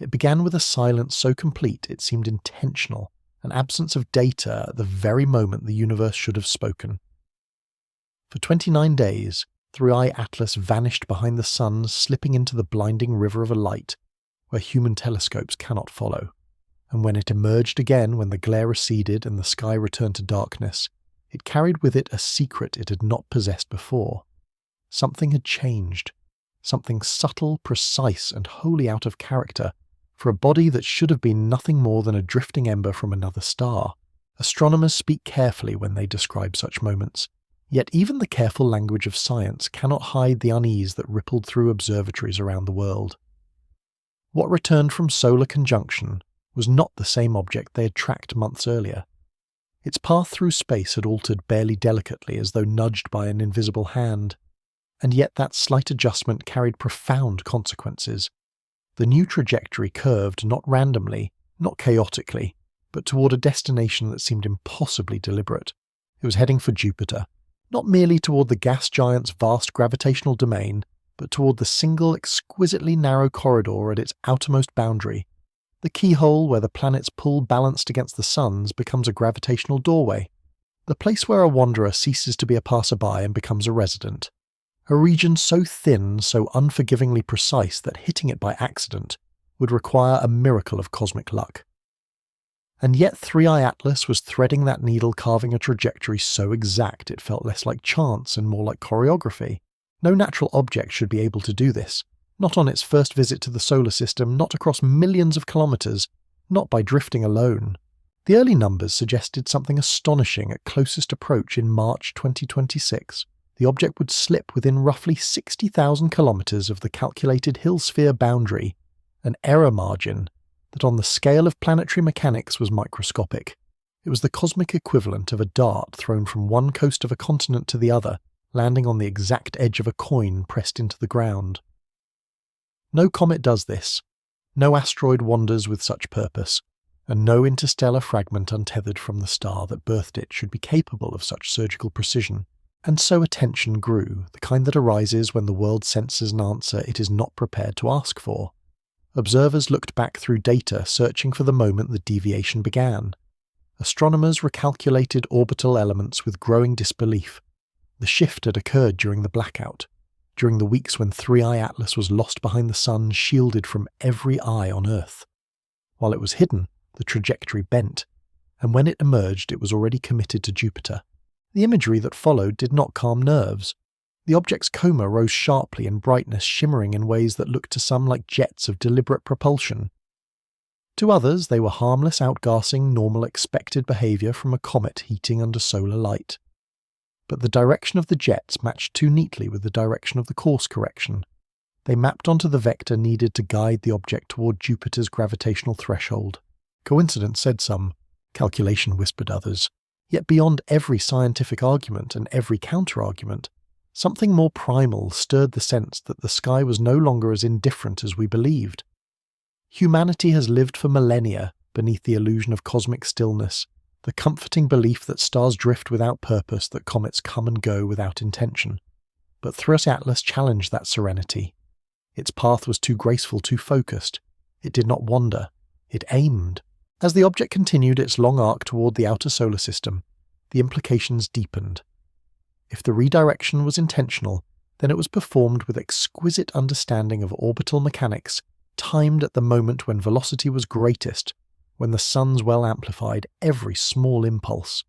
It began with a silence so complete it seemed intentional, an absence of data at the very moment the universe should have spoken. For 29 days, 3i Atlas vanished behind the sun, slipping into the blinding river of a light, where human telescopes cannot follow. And when it emerged again, when the glare receded and the sky returned to darkness, it carried with it a secret it had not possessed before. Something had changed. Something subtle, precise, and wholly out of character for a body that should have been nothing more than a drifting ember from another star. Astronomers speak carefully when they describe such moments, yet even the careful language of science cannot hide the unease that rippled through observatories around the world. What returned from solar conjunction was not the same object they had tracked months earlier. Its path through space had altered barely delicately, as though nudged by an invisible hand, and yet that slight adjustment carried profound consequences. The new trajectory curved not randomly, not chaotically, but toward a destination that seemed impossibly deliberate. It was heading for Jupiter, not merely toward the gas giant's vast gravitational domain, but toward the single exquisitely narrow corridor at its outermost boundary. The keyhole where the planet's pull balanced against the sun's becomes a gravitational doorway, the place where a wanderer ceases to be a passerby and becomes a resident. A region so thin, so unforgivingly precise that hitting it by accident would require a miracle of cosmic luck. And yet 3i Atlas was threading that needle, carving a trajectory so exact it felt less like chance and more like choreography. No natural object should be able to do this. Not on its first visit to the solar system, not across millions of kilometers, not by drifting alone. The early numbers suggested something astonishing at closest approach in March 2026. The object would slip within roughly 60,000 kilometers of the calculated Hill-sphere boundary, an error margin that on the scale of planetary mechanics was microscopic. It was the cosmic equivalent of a dart thrown from one coast of a continent to the other, landing on the exact edge of a coin pressed into the ground. No comet does this, no asteroid wanders with such purpose, and no interstellar fragment untethered from the star that birthed it should be capable of such surgical precision. And so attention grew, the kind that arises when the world senses an answer it is not prepared to ask for. Observers looked back through data, searching for the moment the deviation began. Astronomers recalculated orbital elements with growing disbelief. The shift had occurred during the blackout, during the weeks when 3i Atlas was lost behind the sun, shielded from every eye on Earth. While it was hidden, the trajectory bent, and when it emerged it was already committed to Jupiter. The imagery that followed did not calm nerves. The object's coma rose sharply in brightness, shimmering in ways that looked to some like jets of deliberate propulsion. To others, they were harmless outgassing, normal expected behavior from a comet heating under solar light. But the direction of the jets matched too neatly with the direction of the course correction. They mapped onto the vector needed to guide the object toward Jupiter's gravitational threshold. Coincidence, said some. Calculation, whispered others. Yet beyond every scientific argument and every counter-argument, something more primal stirred the sense that the sky was no longer as indifferent as we believed. Humanity has lived for millennia beneath the illusion of cosmic stillness, the comforting belief that stars drift without purpose, that comets come and go without intention. But 3i Atlas challenged that serenity. Its path was too graceful, too focused. It did not wander. It aimed. As the object continued its long arc toward the outer solar system, the implications deepened. If the redirection was intentional, then it was performed with exquisite understanding of orbital mechanics, timed at the moment when velocity was greatest, when the sun's well amplified every small impulse.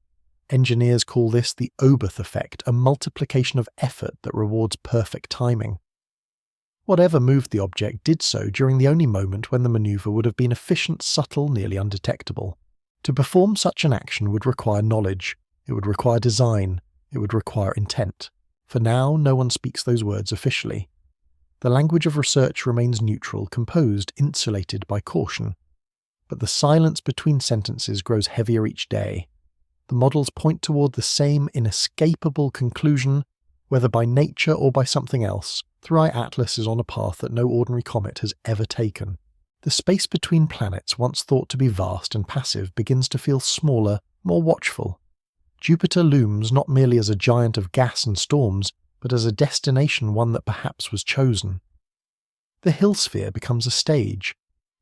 Engineers call this the Oberth effect, a multiplication of effort that rewards perfect timing. Whatever moved the object did so during the only moment when the maneuver would have been efficient, subtle, nearly undetectable. To perform such an action would require knowledge, it would require design, it would require intent. For now, no one speaks those words officially. The language of research remains neutral, composed, insulated by caution. But the silence between sentences grows heavier each day. The models point toward the same inescapable conclusion, whether by nature or by something else. 3i Atlas is on a path that no ordinary comet has ever taken. The space between planets, once thought to be vast and passive, begins to feel smaller, more watchful. Jupiter looms not merely as a giant of gas and storms, but as a destination, one that perhaps was chosen. The Hill sphere becomes a stage.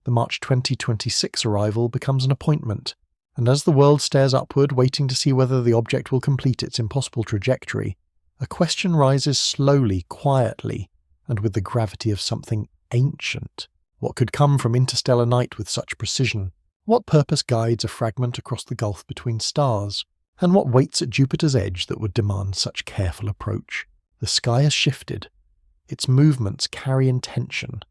The March 2026 arrival becomes an appointment, and as the world stares upward, waiting to see whether the object will complete its impossible trajectory, a question rises slowly, quietly, and with the gravity of something ancient. What could come from interstellar night with such precision? What purpose guides a fragment across the gulf between stars? And what waits at Jupiter's edge that would demand such careful approach? The sky has shifted. Its movements carry intention.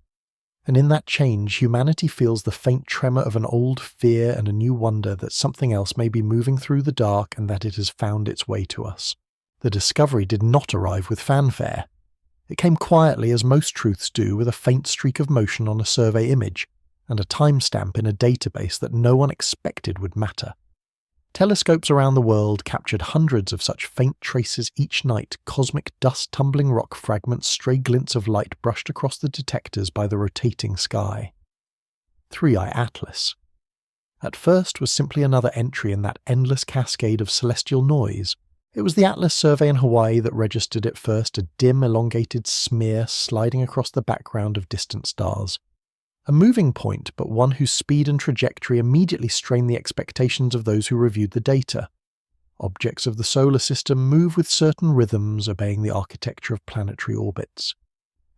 And in that change, humanity feels the faint tremor of an old fear and a new wonder that something else may be moving through the dark and that it has found its way to us. The discovery did not arrive with fanfare. It came quietly, as most truths do, with a faint streak of motion on a survey image and a timestamp in a database that no one expected would matter. Telescopes around the world captured hundreds of such faint traces each night, cosmic dust-tumbling rock fragments, stray glints of light brushed across the detectors by the rotating sky. 3i Atlas. At first was simply another entry in that endless cascade of celestial noise. It was the Atlas survey in Hawaii that registered at first, a dim, elongated smear sliding across the background of distant stars. A moving point, but one whose speed and trajectory immediately strained the expectations of those who reviewed the data. Objects of the solar system move with certain rhythms, obeying the architecture of planetary orbits.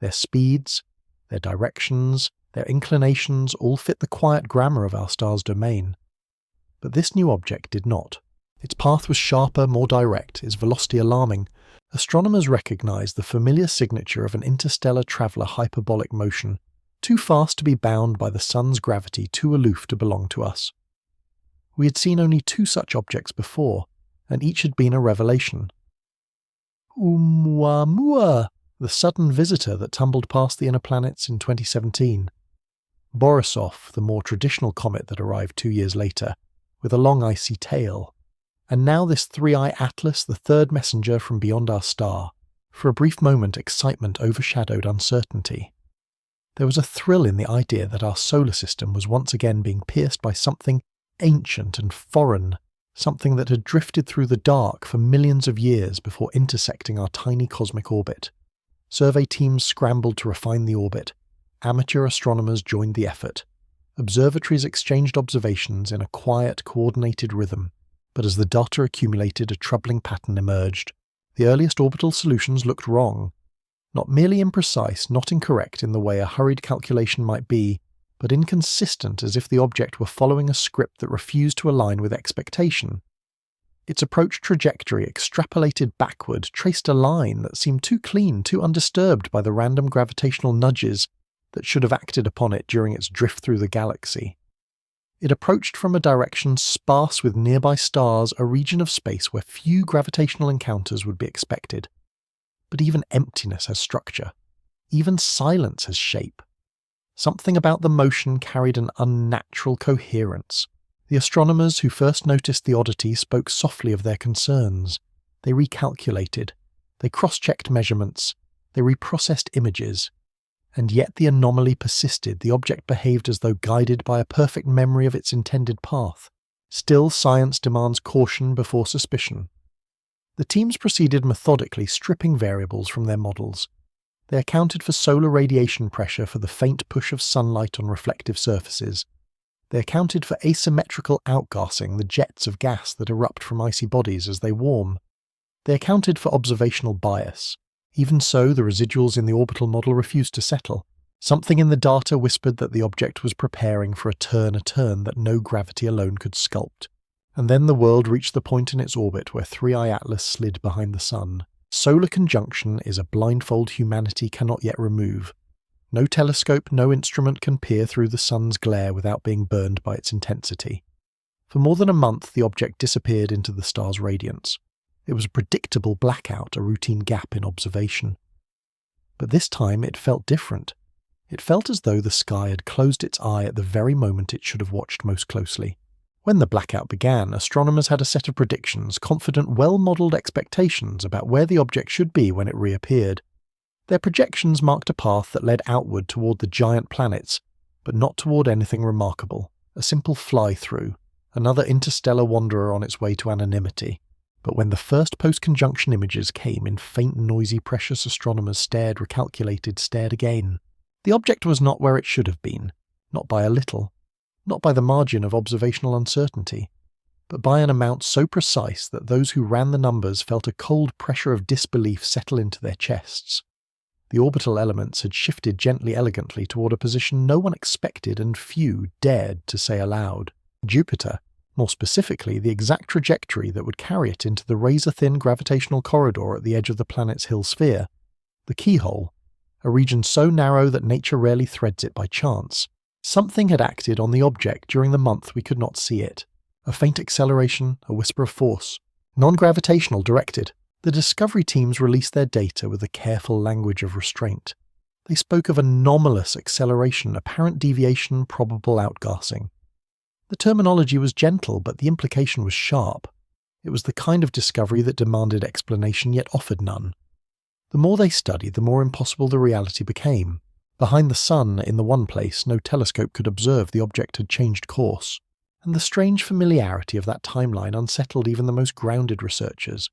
Their speeds, their directions, their inclinations all fit the quiet grammar of our star's domain. But this new object did not. Its path was sharper, more direct, its velocity alarming. Astronomers recognized the familiar signature of an interstellar traveler hyperbolic motion, too fast to be bound by the sun's gravity, too aloof to belong to us. We had seen only 2 such objects before, and each had been a revelation. Oumuamua, the sudden visitor that tumbled past the inner planets in 2017. Borisov, the more traditional comet that arrived 2 years later, with a long icy tail. And now this 3i Atlas, the third messenger from beyond our star. For a brief moment, excitement overshadowed uncertainty. There was a thrill in the idea that our solar system was once again being pierced by something ancient and foreign, something that had drifted through the dark for millions of years before intersecting our tiny cosmic orbit. Survey teams scrambled to refine the orbit. Amateur astronomers joined the effort. Observatories exchanged observations in a quiet, coordinated rhythm. But as the data accumulated, a troubling pattern emerged. The earliest orbital solutions looked wrong. Not merely imprecise, not incorrect in the way a hurried calculation might be, but inconsistent, as if the object were following a script that refused to align with expectation. Its approach trajectory, extrapolated backward, traced a line that seemed too clean, too undisturbed by the random gravitational nudges that should have acted upon it during its drift through the galaxy. It approached from a direction sparse with nearby stars, a region of space where few gravitational encounters would be expected. But even emptiness has structure. Even silence has shape. Something about the motion carried an unnatural coherence. The astronomers who first noticed the oddity spoke softly of their concerns. They recalculated. They cross-checked measurements. They reprocessed images. And yet the anomaly persisted. The object behaved as though guided by a perfect memory of its intended path. Still, science demands caution before suspicion. The teams proceeded methodically, stripping variables from their models. They accounted for solar radiation pressure for the faint push of sunlight on reflective surfaces. They accounted for asymmetrical outgassing, the jets of gas that erupt from icy bodies as they warm. They accounted for observational bias. Even so, the residuals in the orbital model refused to settle. Something in the data whispered that the object was preparing for a turn that no gravity alone could sculpt. And then the world reached the point in its orbit where 3i Atlas slid behind the sun. Solar conjunction is a blindfold humanity cannot yet remove. No telescope, no instrument can peer through the sun's glare without being burned by its intensity. For more than a month, the object disappeared into the star's radiance. It was a predictable blackout, a routine gap in observation. But this time it felt different. It felt as though the sky had closed its eye at the very moment it should have watched most closely. When the blackout began, astronomers had a set of predictions, confident, well-modelled expectations about where the object should be when it reappeared. Their projections marked a path that led outward toward the giant planets, but not toward anything remarkable. A simple fly-through, another interstellar wanderer on its way to anonymity. But when the first post-conjunction images came in faint, noisy, precious, astronomers stared, recalculated, stared again. The object was not where it should have been. not by a little, not by the margin of observational uncertainty, but by an amount so precise that those who ran the numbers felt a cold pressure of disbelief settle into their chests. The orbital elements had shifted gently elegantly toward a position no one expected and few dared to say aloud. Jupiter, more specifically the exact trajectory that would carry it into the razor-thin gravitational corridor at the edge of the planet's Hill sphere, the keyhole, a region so narrow that nature rarely threads it by chance. Something had acted on the object during the month we could not see it. A faint acceleration, a whisper of force. Non-gravitational directed. The Discovery teams released their data with a careful language of restraint. They spoke of anomalous acceleration, apparent deviation, probable outgassing. The terminology was gentle, but the implication was sharp. It was the kind of discovery that demanded explanation yet offered none. The more they studied, the more impossible the reality became. Behind the sun, in the one place, no telescope could observe the object had changed course, and the strange familiarity of that timeline unsettled even the most grounded researchers.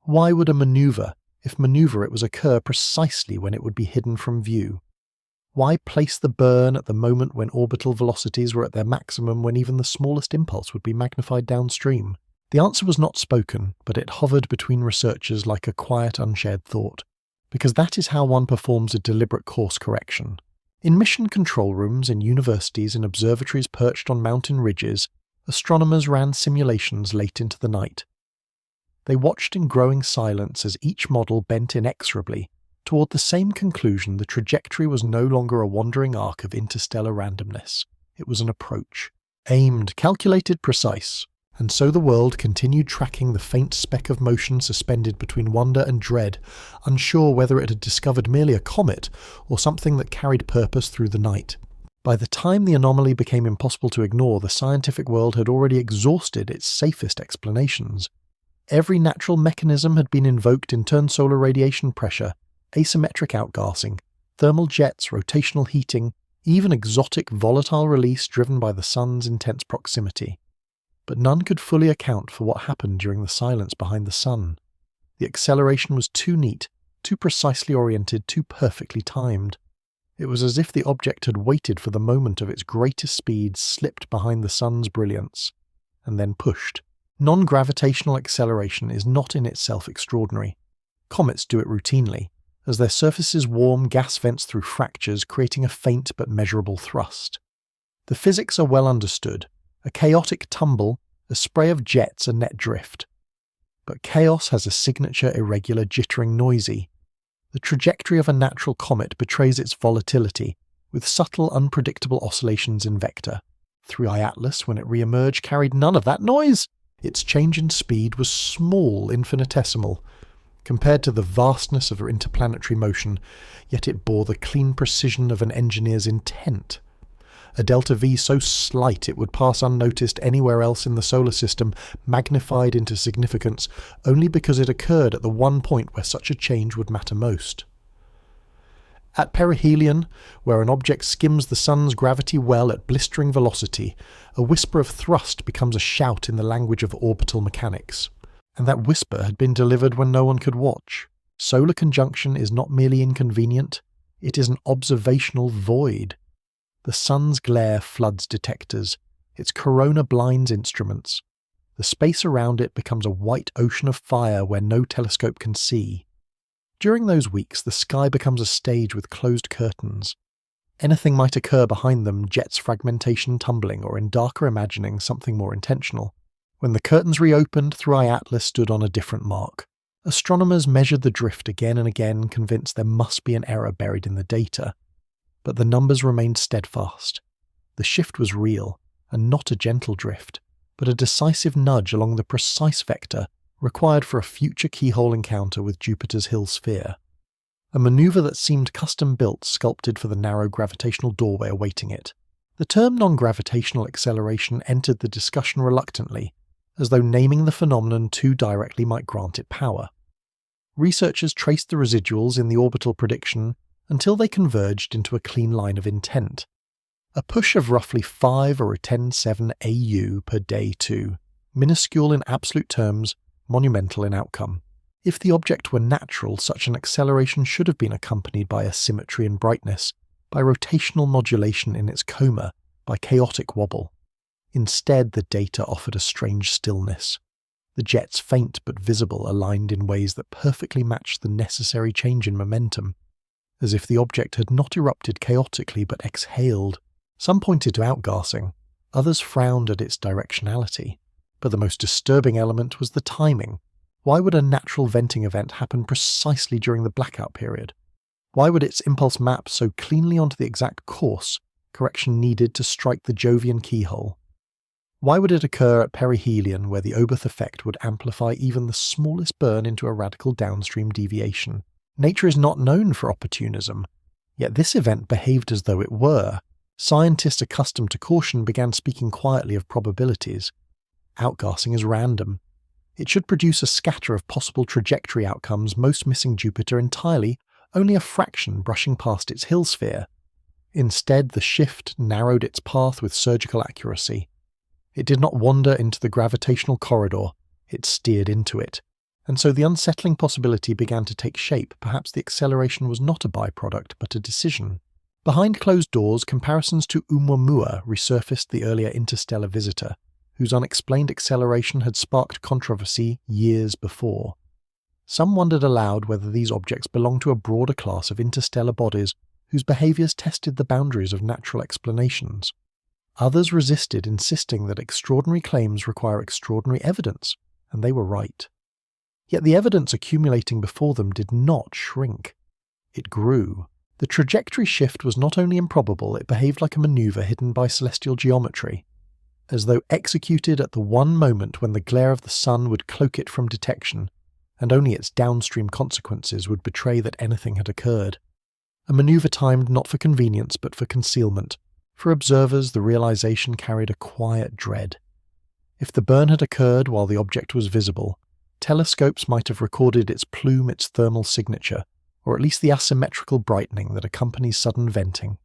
Why would a maneuver, if maneuver it was, occur precisely when it would be hidden from view? Why place the burn at the moment when orbital velocities were at their maximum, when even the smallest impulse would be magnified downstream? The answer was not spoken, but it hovered between researchers like a quiet, unshared thought, because that is how one performs a deliberate course correction. In mission control rooms, in universities, in observatories perched on mountain ridges, astronomers ran simulations late into the night. They watched in growing silence as each model bent inexorably toward the same conclusion. The trajectory was no longer a wandering arc of interstellar randomness. It was an approach. Aimed, calculated, precise. And so the world continued tracking the faint speck of motion suspended between wonder and dread, unsure whether it had discovered merely a comet or something that carried purpose through the night. By the time the anomaly became impossible to ignore, the scientific world had already exhausted its safest explanations. Every natural mechanism had been invoked: internal solar radiation pressure, asymmetric outgassing, thermal jets, rotational heating, even exotic volatile release driven by the sun's intense proximity. But none could fully account for what happened during the silence behind the sun. The acceleration was too neat, too precisely oriented, too perfectly timed. It was as if the object had waited for the moment of its greatest speed, slipped behind the sun's brilliance, and then pushed. Non-gravitational acceleration is not in itself extraordinary. Comets do it routinely. As their surfaces warm, gas vents through fractures, creating a faint but measurable thrust. The physics are well understood. A chaotic tumble, a spray of jets, a net drift. But chaos has a signature irregular, jittering, noisy. The trajectory of a natural comet betrays its volatility, with subtle, unpredictable oscillations in vector. 3i Atlas, when it re-emerged, carried none of that noise. Its change in speed was small, infinitesimal, compared to the vastness of interplanetary motion, yet it bore the clean precision of an engineer's intent. A delta V so slight it would pass unnoticed anywhere else in the solar system, magnified into significance only because it occurred at the one point where such a change would matter most. At perihelion, where an object skims the sun's gravity well at blistering velocity, a whisper of thrust becomes a shout in the language of orbital mechanics. And that whisper had been delivered when no one could watch. Solar conjunction is not merely inconvenient, it is an observational void. The sun's glare floods detectors, its corona blinds instruments. The space around it becomes a white ocean of fire where no telescope can see. During those weeks, the sky becomes a stage with closed curtains. Anything might occur behind them, jets, fragmentation, tumbling, or in darker imagining, something more intentional. When the curtains reopened, 3i Atlas stood on a different mark. Astronomers measured the drift again and again, convinced there must be an error buried in the data. But the numbers remained steadfast. The shift was real, and not a gentle drift, but a decisive nudge along the precise vector required for a future keyhole encounter with Jupiter's Hill sphere. A maneuver that seemed custom-built, sculpted for the narrow gravitational doorway awaiting it. The term non-gravitational acceleration entered the discussion reluctantly, as though naming the phenomenon too directly might grant it power. Researchers traced the residuals in the orbital prediction until they converged into a clean line of intent. A push of roughly 5 or 10·7 AU per day too, minuscule in absolute terms, monumental in outcome. If the object were natural, such an acceleration should have been accompanied by a symmetry in brightness, by rotational modulation in its coma, by chaotic wobble. Instead, the data offered a strange stillness. The jets, faint but visible, aligned in ways that perfectly matched the necessary change in momentum, as if the object had not erupted chaotically but exhaled. Some pointed to outgassing, others frowned at its directionality. But the most disturbing element was the timing. Why would a natural venting event happen precisely during the blackout period? Why would its impulse map so cleanly onto the exact course correction needed to strike the Jovian keyhole? Why would it occur at perihelion, where the Oberth effect would amplify even the smallest burn into a radical downstream deviation? Nature is not known for opportunism, yet this event behaved as though it were. Scientists accustomed to caution began speaking quietly of probabilities. Outgassing is random. It should produce a scatter of possible trajectory outcomes, most missing Jupiter entirely, only a fraction brushing past its hill sphere. Instead, the shift narrowed its path with surgical accuracy. It did not wander into the gravitational corridor, it steered into it. And so the unsettling possibility began to take shape. Perhaps the acceleration was not a byproduct, but a decision. Behind closed doors, comparisons to Oumuamua resurfaced the earlier interstellar visitor, whose unexplained acceleration had sparked controversy years before. Some wondered aloud whether these objects belonged to a broader class of interstellar bodies whose behaviours tested the boundaries of natural explanations. Others resisted, insisting that extraordinary claims require extraordinary evidence, and they were right. Yet the evidence accumulating before them did not shrink. It grew. The trajectory shift was not only improbable, it behaved like a maneuver hidden by celestial geometry, as though executed at the one moment when the glare of the sun would cloak it from detection, and only its downstream consequences would betray that anything had occurred. A maneuver timed not for convenience but for concealment. For observers, the realization carried a quiet dread. If the burn had occurred while the object was visible, telescopes might have recorded its plume, its thermal signature, or at least the asymmetrical brightening that accompanies sudden venting.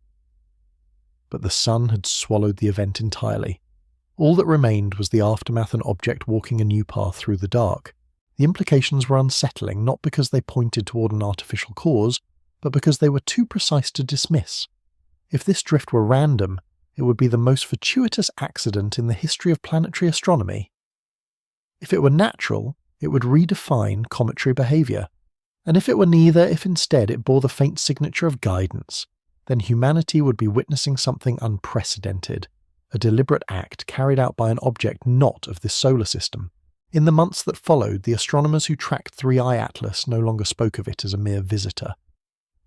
But the sun had swallowed the event entirely. All that remained was the aftermath, an object walking a new path through the dark. The implications were unsettling, not because they pointed toward an artificial cause, but because they were too precise to dismiss. If this drift were random, it would be the most fortuitous accident in the history of planetary astronomy. If it were natural, it would redefine cometary behaviour. And if it were neither, if instead it bore the faint signature of guidance, then humanity would be witnessing something unprecedented, a deliberate act carried out by an object not of this solar system. In the months that followed, the astronomers who tracked 3I Atlas no longer spoke of it as a mere visitor.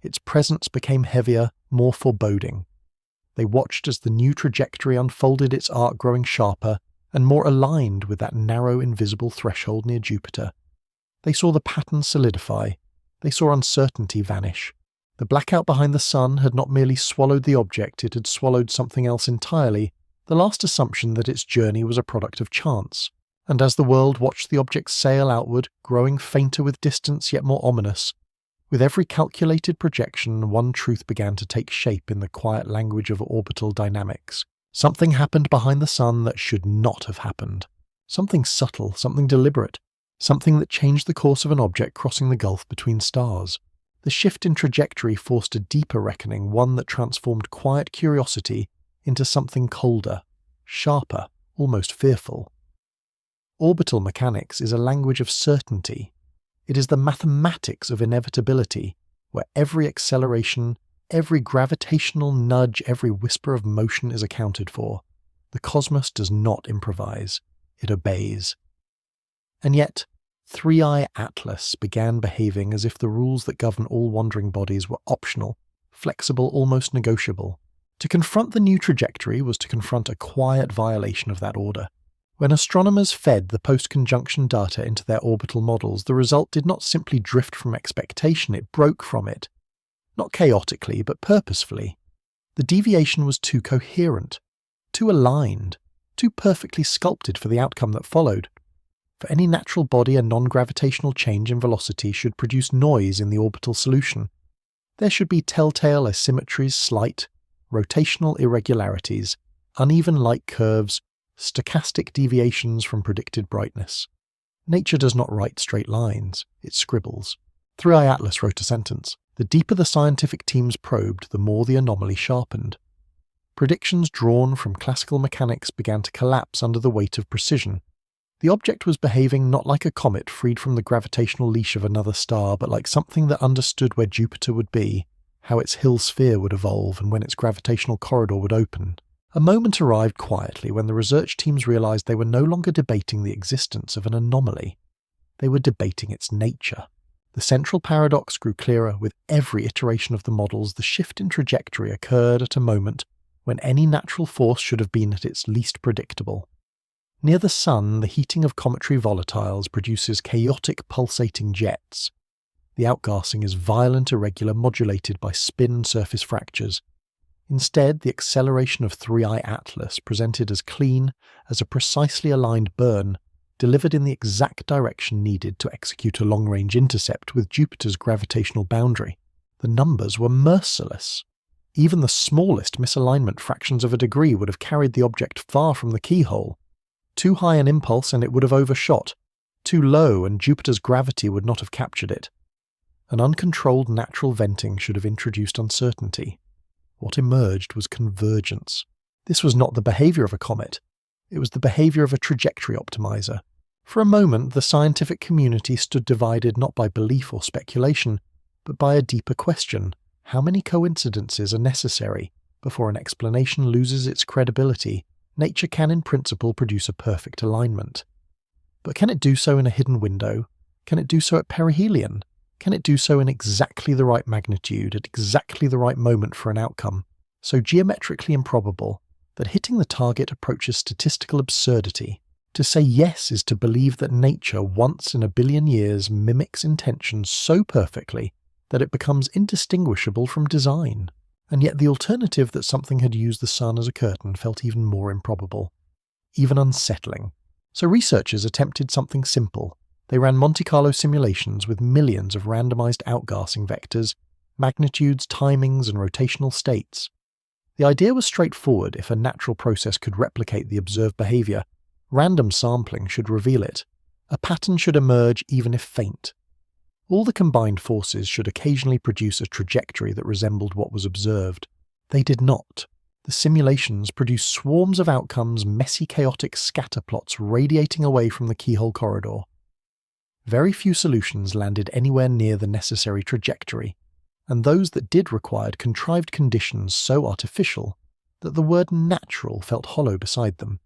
Its presence became heavier, more foreboding. They watched as the new trajectory unfolded, its arc growing sharper and more aligned with that narrow invisible threshold near Jupiter. They saw the pattern solidify. They saw uncertainty vanish. The blackout behind the sun had not merely swallowed the object, it had swallowed something else entirely, the last assumption that its journey was a product of chance. And as the world watched the object sail outward, growing fainter with distance yet more ominous, with every calculated projection, one truth began to take shape in the quiet language of orbital dynamics. Something happened behind the sun that should not have happened. Something subtle, something deliberate, something that changed the course of an object crossing the gulf between stars. The shift in trajectory forced a deeper reckoning, one that transformed quiet curiosity into something colder, sharper, almost fearful. Orbital mechanics is a language of certainty. It is the mathematics of inevitability, where every acceleration, every gravitational nudge, every whisper of motion is accounted for. The cosmos does not improvise, it obeys. And yet, 3I Atlas began behaving as if the rules that govern all wandering bodies were optional, flexible, almost negotiable. To confront the new trajectory was to confront a quiet violation of that order. When astronomers fed the post-conjunction data into their orbital models, the result did not simply drift from expectation, it broke from it. Not chaotically, but purposefully. The deviation was too coherent, too aligned, too perfectly sculpted for the outcome that followed. For any natural body, a non-gravitational change in velocity should produce noise in the orbital solution. There should be telltale asymmetries, slight, rotational irregularities, uneven light curves, stochastic deviations from predicted brightness. Nature does not write straight lines, it scribbles. 3I Atlas wrote a sentence. The deeper the scientific teams probed, the more the anomaly sharpened. Predictions drawn from classical mechanics began to collapse under the weight of precision. The object was behaving not like a comet freed from the gravitational leash of another star, but like something that understood where Jupiter would be, how its hill sphere would evolve, and when its gravitational corridor would open. A moment arrived quietly when the research teams realized they were no longer debating the existence of an anomaly. They were debating its nature. The central paradox grew clearer with every iteration of the models. The shift in trajectory occurred at a moment when any natural force should have been at its least predictable. Near the Sun, the heating of cometary volatiles produces chaotic pulsating jets. The outgassing is violent, irregular, modulated by spin and surface fractures. Instead, the acceleration of 3i Atlas presented as clean as a precisely aligned burn, delivered in the exact direction needed to execute a long-range intercept with Jupiter's gravitational boundary. The numbers were merciless. Even the smallest misalignment fractions of a degree would have carried the object far from the keyhole. Too high an impulse and it would have overshot. Too low and Jupiter's gravity would not have captured it. An uncontrolled natural venting should have introduced uncertainty. What emerged was convergence. This was not the behavior of a comet. It was the behavior of a trajectory optimizer. For a moment, the scientific community stood divided not by belief or speculation, but by a deeper question. How many coincidences are necessary before an explanation loses its credibility? Nature can in principle produce a perfect alignment. But can it do so in a hidden window? Can it do so at perihelion? Can it do so in exactly the right magnitude, at exactly the right moment for an outcome, so geometrically improbable that hitting the target approaches statistical absurdity? To say yes is to believe that nature once in a billion years mimics intentions so perfectly that it becomes indistinguishable from design. And yet the alternative that something had used the sun as a curtain felt even more improbable, even unsettling. So researchers attempted something simple. They ran Monte Carlo simulations with millions of randomized outgassing vectors, magnitudes, timings, and rotational states. The idea was straightforward. If a natural process could replicate the observed behavior, random sampling should reveal it. A pattern should emerge even if faint. All the combined forces should occasionally produce a trajectory that resembled what was observed. They did not. The simulations produced swarms of outcomes, messy chaotic scatterplots radiating away from the keyhole corridor. Very few solutions landed anywhere near the necessary trajectory, and those that did required contrived conditions so artificial that the word natural felt hollow beside them.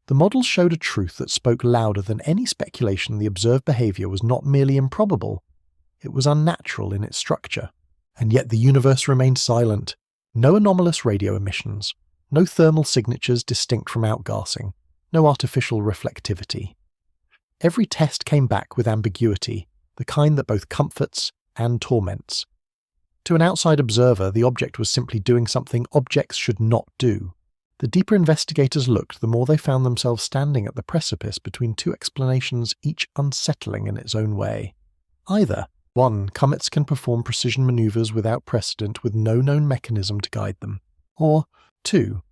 The models showed a truth that spoke louder than any speculation. The observed behavior was not merely improbable, it was unnatural in its structure. And yet the universe remained silent. No anomalous radio emissions, no thermal signatures distinct from outgassing, no artificial reflectivity. Every test came back with ambiguity, the kind that both comforts and torments. To an outside observer, the object was simply doing something objects should not do. The deeper investigators looked, the more they found themselves standing at the precipice between two explanations, each unsettling in its own way. Either, 1. Comets can perform precision maneuvers without precedent with no known mechanism to guide them. Or, 2.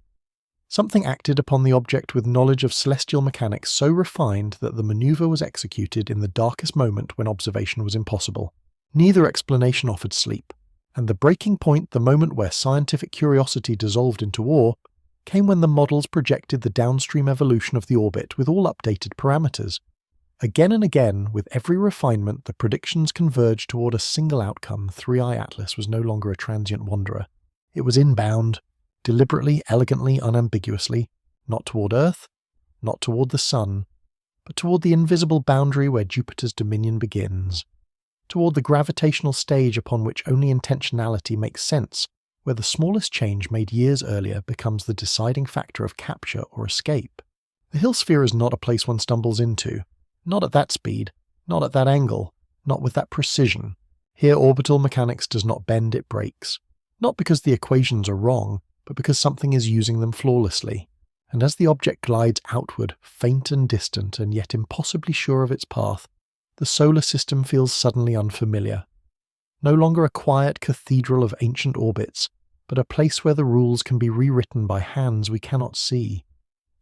Something acted upon the object with knowledge of celestial mechanics so refined that the maneuver was executed in the darkest moment when observation was impossible. Neither explanation offered sleep, and the breaking point, the moment where scientific curiosity dissolved into awe, came when the models projected the downstream evolution of the orbit with all updated parameters. Again and again, with every refinement, the predictions converged toward a single outcome. 3i Atlas was no longer a transient wanderer. It was inbound, deliberately, elegantly, unambiguously, not toward Earth, not toward the Sun, but toward the invisible boundary where Jupiter's dominion begins, toward the gravitational stage upon which only intentionality makes sense, where the smallest change made years earlier becomes the deciding factor of capture or escape. The hill sphere is not a place one stumbles into, not at that speed, not at that angle, not with that precision. Here orbital mechanics does not bend, it breaks. Not because the equations are wrong, but because something is using them flawlessly. And as the object glides outward, faint and distant and yet impossibly sure of its path, the solar system feels suddenly unfamiliar. No longer a quiet cathedral of ancient orbits, but a place where the rules can be rewritten by hands we cannot see.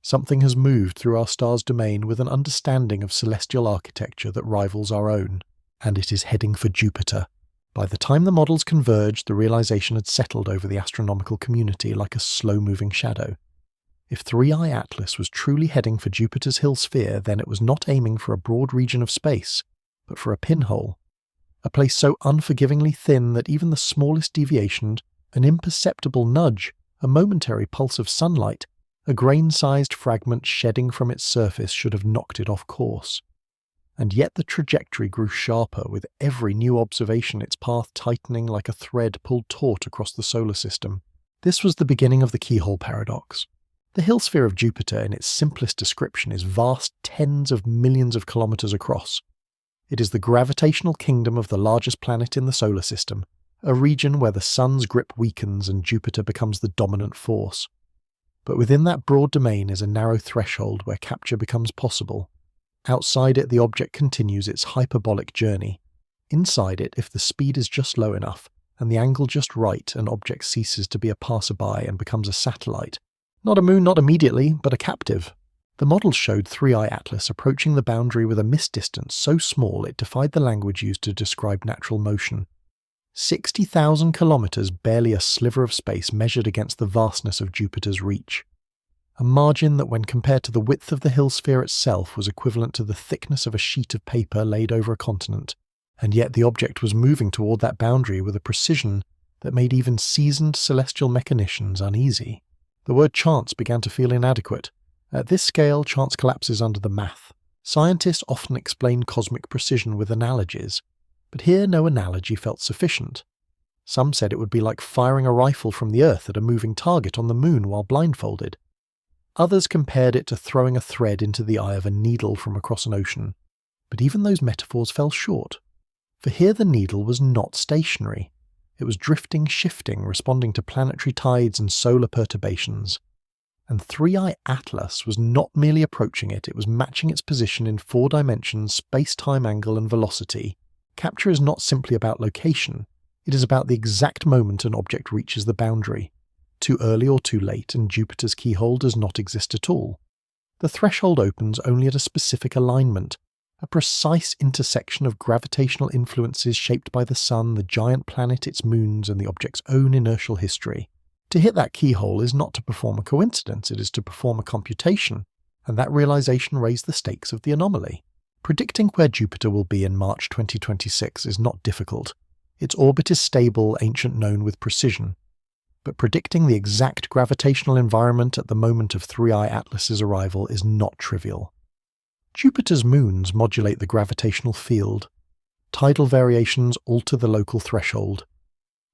Something has moved through our star's domain with an understanding of celestial architecture that rivals our own, and it is heading for Jupiter. By the time the models converged, the realization had settled over the astronomical community like a slow-moving shadow. If 3i Atlas was truly heading for Jupiter's Hill sphere, then it was not aiming for a broad region of space, but for a pinhole. A place so unforgivingly thin that even the smallest deviation, an imperceptible nudge, a momentary pulse of sunlight, a grain-sized fragment shedding from its surface should have knocked it off course. And yet the trajectory grew sharper with every new observation, its path tightening like a thread pulled taut across the solar system. This was the beginning of the keyhole paradox. The Hill sphere of Jupiter, in its simplest description, is vast tens of millions of kilometers across. It is the gravitational kingdom of the largest planet in the solar system, a region where the Sun's grip weakens and Jupiter becomes the dominant force. But within that broad domain is a narrow threshold where capture becomes possible. Outside it, the object continues its hyperbolic journey. Inside it, if the speed is just low enough, and the angle just right, an object ceases to be a passerby and becomes a satellite. Not a moon, not immediately, but a captive. The models showed 3i Atlas approaching the boundary with a mist distance so small it defied the language used to describe natural motion. 60,000 kilometers, barely a sliver of space measured against the vastness of Jupiter's reach. A margin that, when compared to the width of the Hill sphere itself, was equivalent to the thickness of a sheet of paper laid over a continent, and yet the object was moving toward that boundary with a precision that made even seasoned celestial mechanicians uneasy. The word chance began to feel inadequate. At this scale, chance collapses under the math. Scientists often explain cosmic precision with analogies, but here no analogy felt sufficient. Some said it would be like firing a rifle from the Earth at a moving target on the moon while blindfolded. Others compared it to throwing a thread into the eye of a needle from across an ocean, but even those metaphors fell short. For here the needle was not stationary. It was drifting, shifting, responding to planetary tides and solar perturbations. And 3i Atlas was not merely approaching it, it was matching its position in 4 dimensions, space-time angle and velocity. Capture is not simply about location, it is about the exact moment an object reaches the boundary. Too early or too late, and Jupiter's keyhole does not exist at all. The threshold opens only at a specific alignment, a precise intersection of gravitational influences shaped by the Sun, the giant planet, its moons, and the object's own inertial history. To hit that keyhole is not to perform a coincidence, it is to perform a computation, and that realization raised the stakes of the anomaly. Predicting where Jupiter will be in March 2026 is not difficult. Its orbit is stable, ancient known with precision. But predicting the exact gravitational environment at the moment of 3i Atlas's arrival is not trivial. Jupiter's moons modulate the gravitational field. Tidal variations alter the local threshold.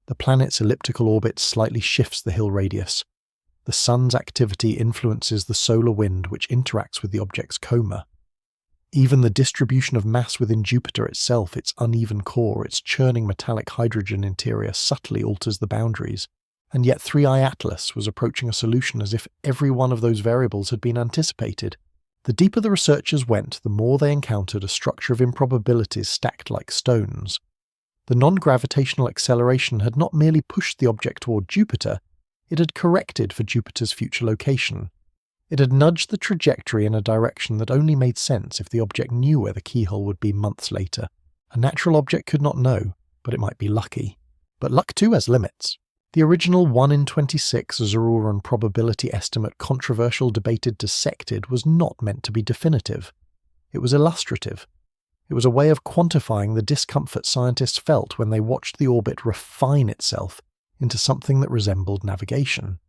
The planet's elliptical orbit slightly shifts the hill radius. The Sun's activity influences the solar wind, which interacts with the object's coma. Even the distribution of mass within Jupiter itself, its uneven core, its churning metallic hydrogen interior, subtly alters the boundaries. And yet 3i Atlas was approaching a solution as if every one of those variables had been anticipated. The deeper the researchers went, the more they encountered a structure of improbabilities stacked like stones. The non-gravitational acceleration had not merely pushed the object toward Jupiter, it had corrected for Jupiter's future location. It had nudged the trajectory in a direction that only made sense if the object knew where the keyhole would be months later. A natural object could not know, but it might be lucky. But luck too has limits. The original 1 in 26 Zoroastrian probability estimate, controversial, debated, dissected, was not meant to be definitive. It was illustrative. It was a way of quantifying the discomfort scientists felt when they watched the orbit refine itself into something that resembled navigation.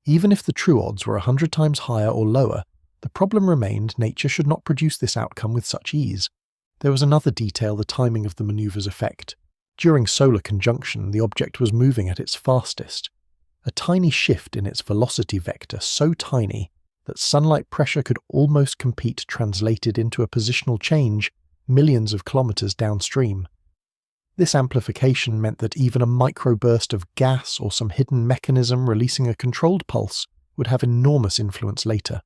Even if the true odds were 100 times higher or lower, the problem remained nature should not produce this outcome with such ease. There was another detail the timing of the maneuver's effect. During solar conjunction, the object was moving at its fastest. A tiny shift in its velocity vector, so tiny that sunlight pressure could almost compete, translated into a positional change millions of kilometers downstream. This amplification meant that even a microburst of gas or some hidden mechanism releasing a controlled pulse would have enormous influence later.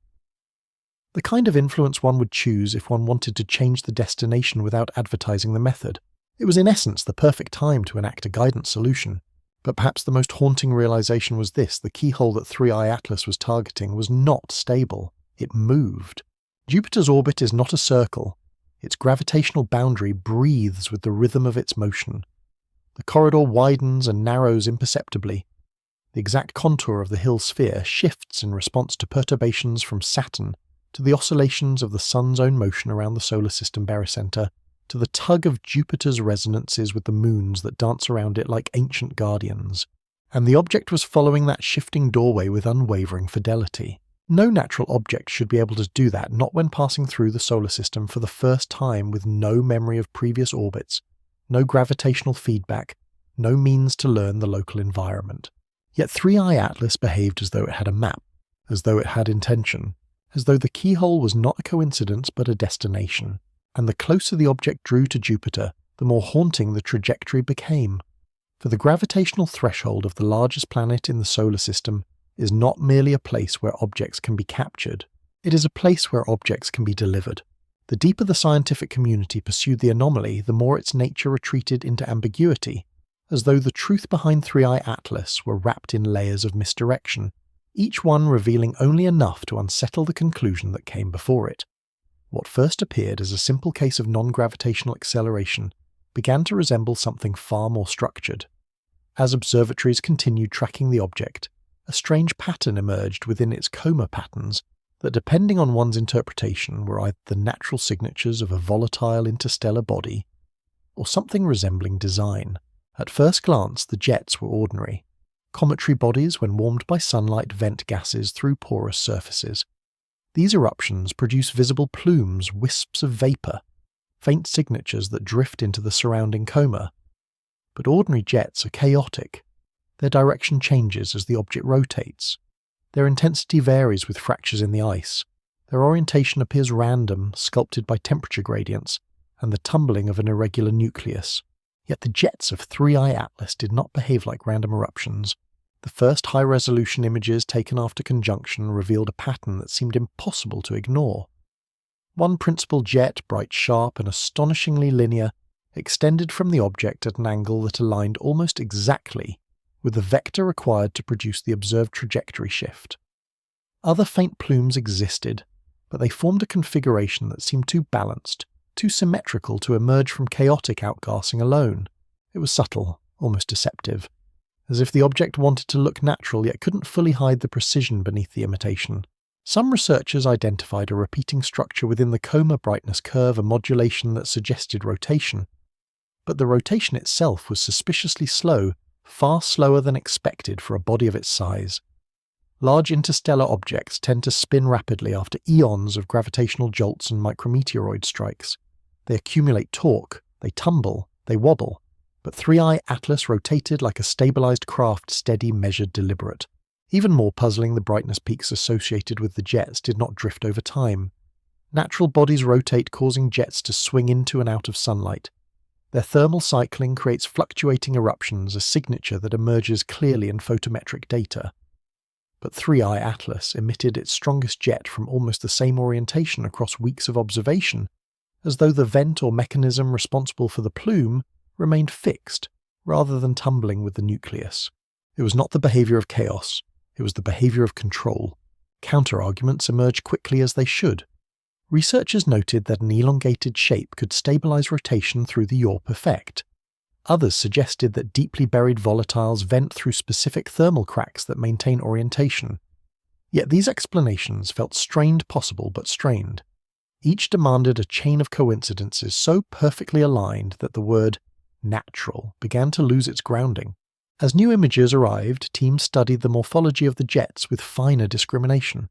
The kind of influence one would choose if one wanted to change the destination without advertising the method. It was in essence the perfect time to enact a guidance solution. But perhaps the most haunting realization was this: the keyhole that 3i Atlas was targeting was not stable. It moved. Jupiter's orbit is not a circle. Its gravitational boundary breathes with the rhythm of its motion. The corridor widens and narrows imperceptibly. The exact contour of the Hill sphere shifts in response to perturbations from Saturn, to the oscillations of the Sun's own motion around the solar system barycenter, to the tug of Jupiter's resonances with the moons that dance around it like ancient guardians. And the object was following that shifting doorway with unwavering fidelity. No natural object should be able to do that, not when passing through the solar system for the first time with no memory of previous orbits, no gravitational feedback, no means to learn the local environment. Yet 3i Atlas behaved as though it had a map, as though it had intention, as though the keyhole was not a coincidence but a destination. And the closer the object drew to Jupiter, the more haunting the trajectory became. For the gravitational threshold of the largest planet in the solar system is not merely a place where objects can be captured, it is a place where objects can be delivered. The deeper the scientific community pursued the anomaly, the more its nature retreated into ambiguity, as though the truth behind 3i Atlas were wrapped in layers of misdirection, each one revealing only enough to unsettle the conclusion that came before it. What first appeared as a simple case of non-gravitational acceleration began to resemble something far more structured. As observatories continued tracking the object, a strange pattern emerged within its coma patterns that, depending on one's interpretation, were either the natural signatures of a volatile interstellar body or something resembling design. At first glance, the jets were ordinary. Cometary bodies, when warmed by sunlight, vent gases through porous surfaces. These eruptions produce visible plumes, wisps of vapour, faint signatures that drift into the surrounding coma. But ordinary jets are chaotic. Their direction changes as the object rotates. Their intensity varies with fractures in the ice. Their orientation appears random, sculpted by temperature gradients and the tumbling of an irregular nucleus. Yet the jets of 3i Atlas did not behave like random eruptions. The first high-resolution images taken after conjunction revealed a pattern that seemed impossible to ignore. One principal jet, bright sharp and astonishingly linear, extended from the object at an angle that aligned almost exactly with the vector required to produce the observed trajectory shift. Other faint plumes existed, but they formed a configuration that seemed too balanced, too symmetrical to emerge from chaotic outgassing alone. It was subtle, almost deceptive, as if the object wanted to look natural yet couldn't fully hide the precision beneath the imitation. Some researchers identified a repeating structure within the coma brightness curve, a modulation that suggested rotation. But the rotation itself was suspiciously slow, far slower than expected for a body of its size. Large interstellar objects tend to spin rapidly after eons of gravitational jolts and micrometeoroid strikes. They accumulate torque, they tumble, they wobble, but 3i Atlas rotated like a stabilized craft, steady, measured, deliberate. Even more puzzling, the brightness peaks associated with the jets did not drift over time. Natural bodies rotate, causing jets to swing into and out of sunlight. Their thermal cycling creates fluctuating eruptions, a signature that emerges clearly in photometric data. But 3i Atlas emitted its strongest jet from almost the same orientation across weeks of observation, as though the vent or mechanism responsible for the plume remained fixed, rather than tumbling with the nucleus. It was not the behaviour of chaos, it was the behaviour of control. Counter-arguments emerged quickly as they should. Researchers noted that an elongated shape could stabilize rotation through the yaw effect. Others suggested that deeply buried volatiles vent through specific thermal cracks that maintain orientation. Yet these explanations felt strained possible but strained. Each demanded a chain of coincidences so perfectly aligned that the word natural began to lose its grounding. As new images arrived, teams studied the morphology of the jets with finer discrimination.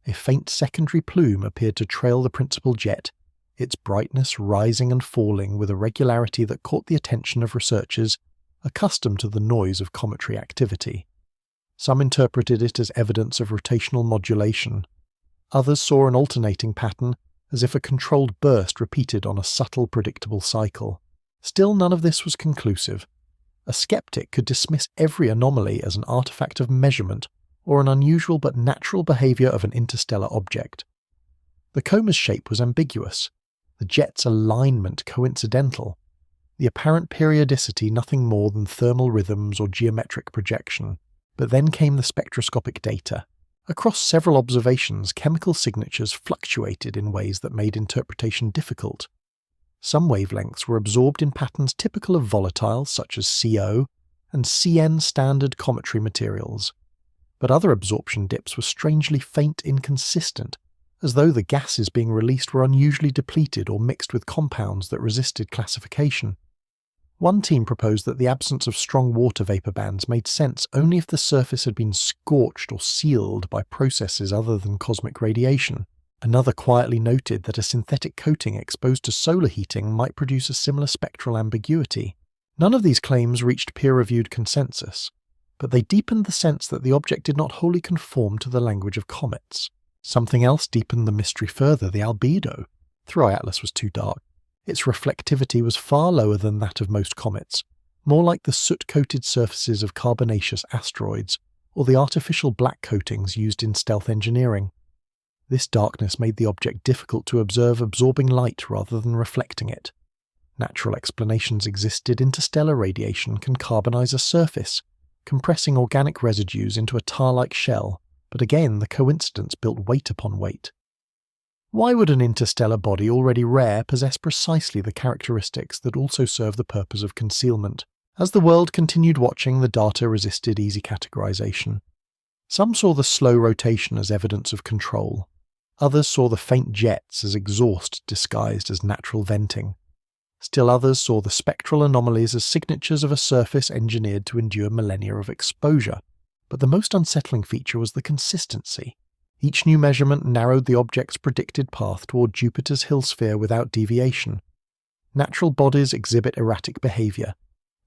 A faint secondary plume appeared to trail the principal jet, its brightness rising and falling with a regularity that caught the attention of researchers accustomed to the noise of cometary activity. Some interpreted it as evidence of rotational modulation. Others saw an alternating pattern, as if a controlled burst repeated on a subtle, predictable cycle. Still, none of this was conclusive. A skeptic could dismiss every anomaly as an artifact of measurement or an unusual but natural behaviour of an interstellar object. The coma's shape was ambiguous, the jet's alignment coincidental, the apparent periodicity nothing more than thermal rhythms or geometric projection. But then came the spectroscopic data. Across several observations, chemical signatures fluctuated in ways that made interpretation difficult. Some wavelengths were absorbed in patterns typical of volatiles such as CO and CN standard cometry materials, but other absorption dips were strangely faint inconsistent, as though the gases being released were unusually depleted or mixed with compounds that resisted classification. One team proposed that the absence of strong water vapor bands made sense only if the surface had been scorched or sealed by processes other than cosmic radiation. Another quietly noted that a synthetic coating exposed to solar heating might produce a similar spectral ambiguity. None of these claims reached peer-reviewed consensus, but they deepened the sense that the object did not wholly conform to the language of comets. Something else deepened the mystery further: the albedo. 3i Atlas was too dark. Its reflectivity was far lower than that of most comets, more like the soot-coated surfaces of carbonaceous asteroids, or the artificial black coatings used in stealth engineering. This darkness made the object difficult to observe, absorbing light rather than reflecting it. Natural explanations existed. Interstellar radiation can carbonize a surface, compressing organic residues into a tar-like shell, but again the coincidence built weight upon weight. Why would an interstellar body already rare possess precisely the characteristics that also serve the purpose of concealment? As the world continued watching, the data resisted easy categorization. Some saw the slow rotation as evidence of control. Others saw the faint jets as exhaust disguised as natural venting. Still others saw the spectral anomalies as signatures of a surface engineered to endure millennia of exposure. But the most unsettling feature was the consistency. Each new measurement narrowed the object's predicted path toward Jupiter's hill sphere without deviation. Natural bodies exhibit erratic behavior.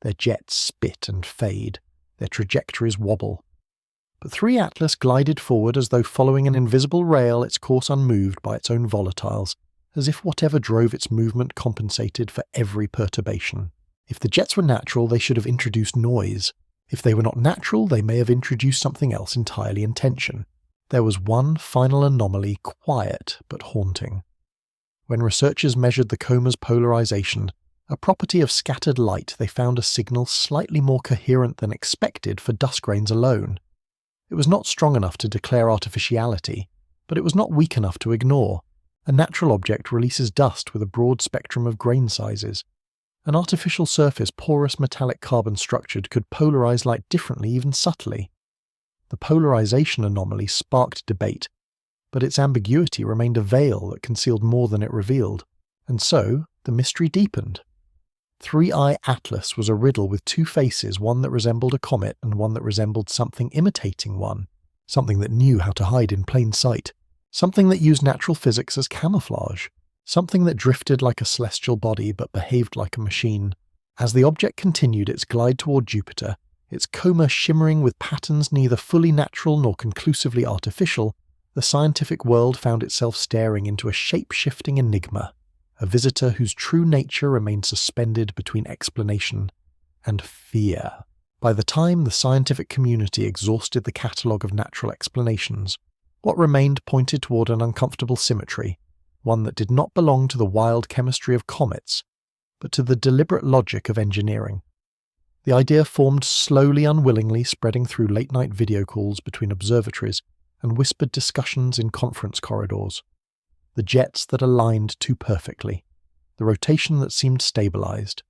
Their jets spit and fade. Their trajectories wobble. But 3 Atlas glided forward as though following an invisible rail, its course unmoved by its own volatiles, as if whatever drove its movement compensated for every perturbation. If the jets were natural, they should have introduced noise. If they were not natural, they may have introduced something else entirely in tension. There was one final anomaly, quiet but haunting. When researchers measured the coma's polarization, a property of scattered light, they found a signal slightly more coherent than expected for dust grains alone. It was not strong enough to declare artificiality, but it was not weak enough to ignore. A natural object releases dust with a broad spectrum of grain sizes. An artificial surface, porous metallic carbon structured, could polarize light differently, even subtly. The polarization anomaly sparked debate, but its ambiguity remained a veil that concealed more than it revealed, and so the mystery deepened. 3i Atlas was a riddle with two faces, one that resembled a comet and one that resembled something imitating one, something that knew how to hide in plain sight, something that used natural physics as camouflage, something that drifted like a celestial body but behaved like a machine. As the object continued its glide toward Jupiter, its coma shimmering with patterns neither fully natural nor conclusively artificial, the scientific world found itself staring into a shape-shifting enigma, a visitor whose true nature remained suspended between explanation and fear. By the time the scientific community exhausted the catalogue of natural explanations, what remained pointed toward an uncomfortable symmetry, one that did not belong to the wild chemistry of comets, but to the deliberate logic of engineering. The idea formed slowly, unwillingly, spreading through late-night video calls between observatories and whispered discussions in conference corridors. The jets that aligned too perfectly, the rotation that seemed stabilized,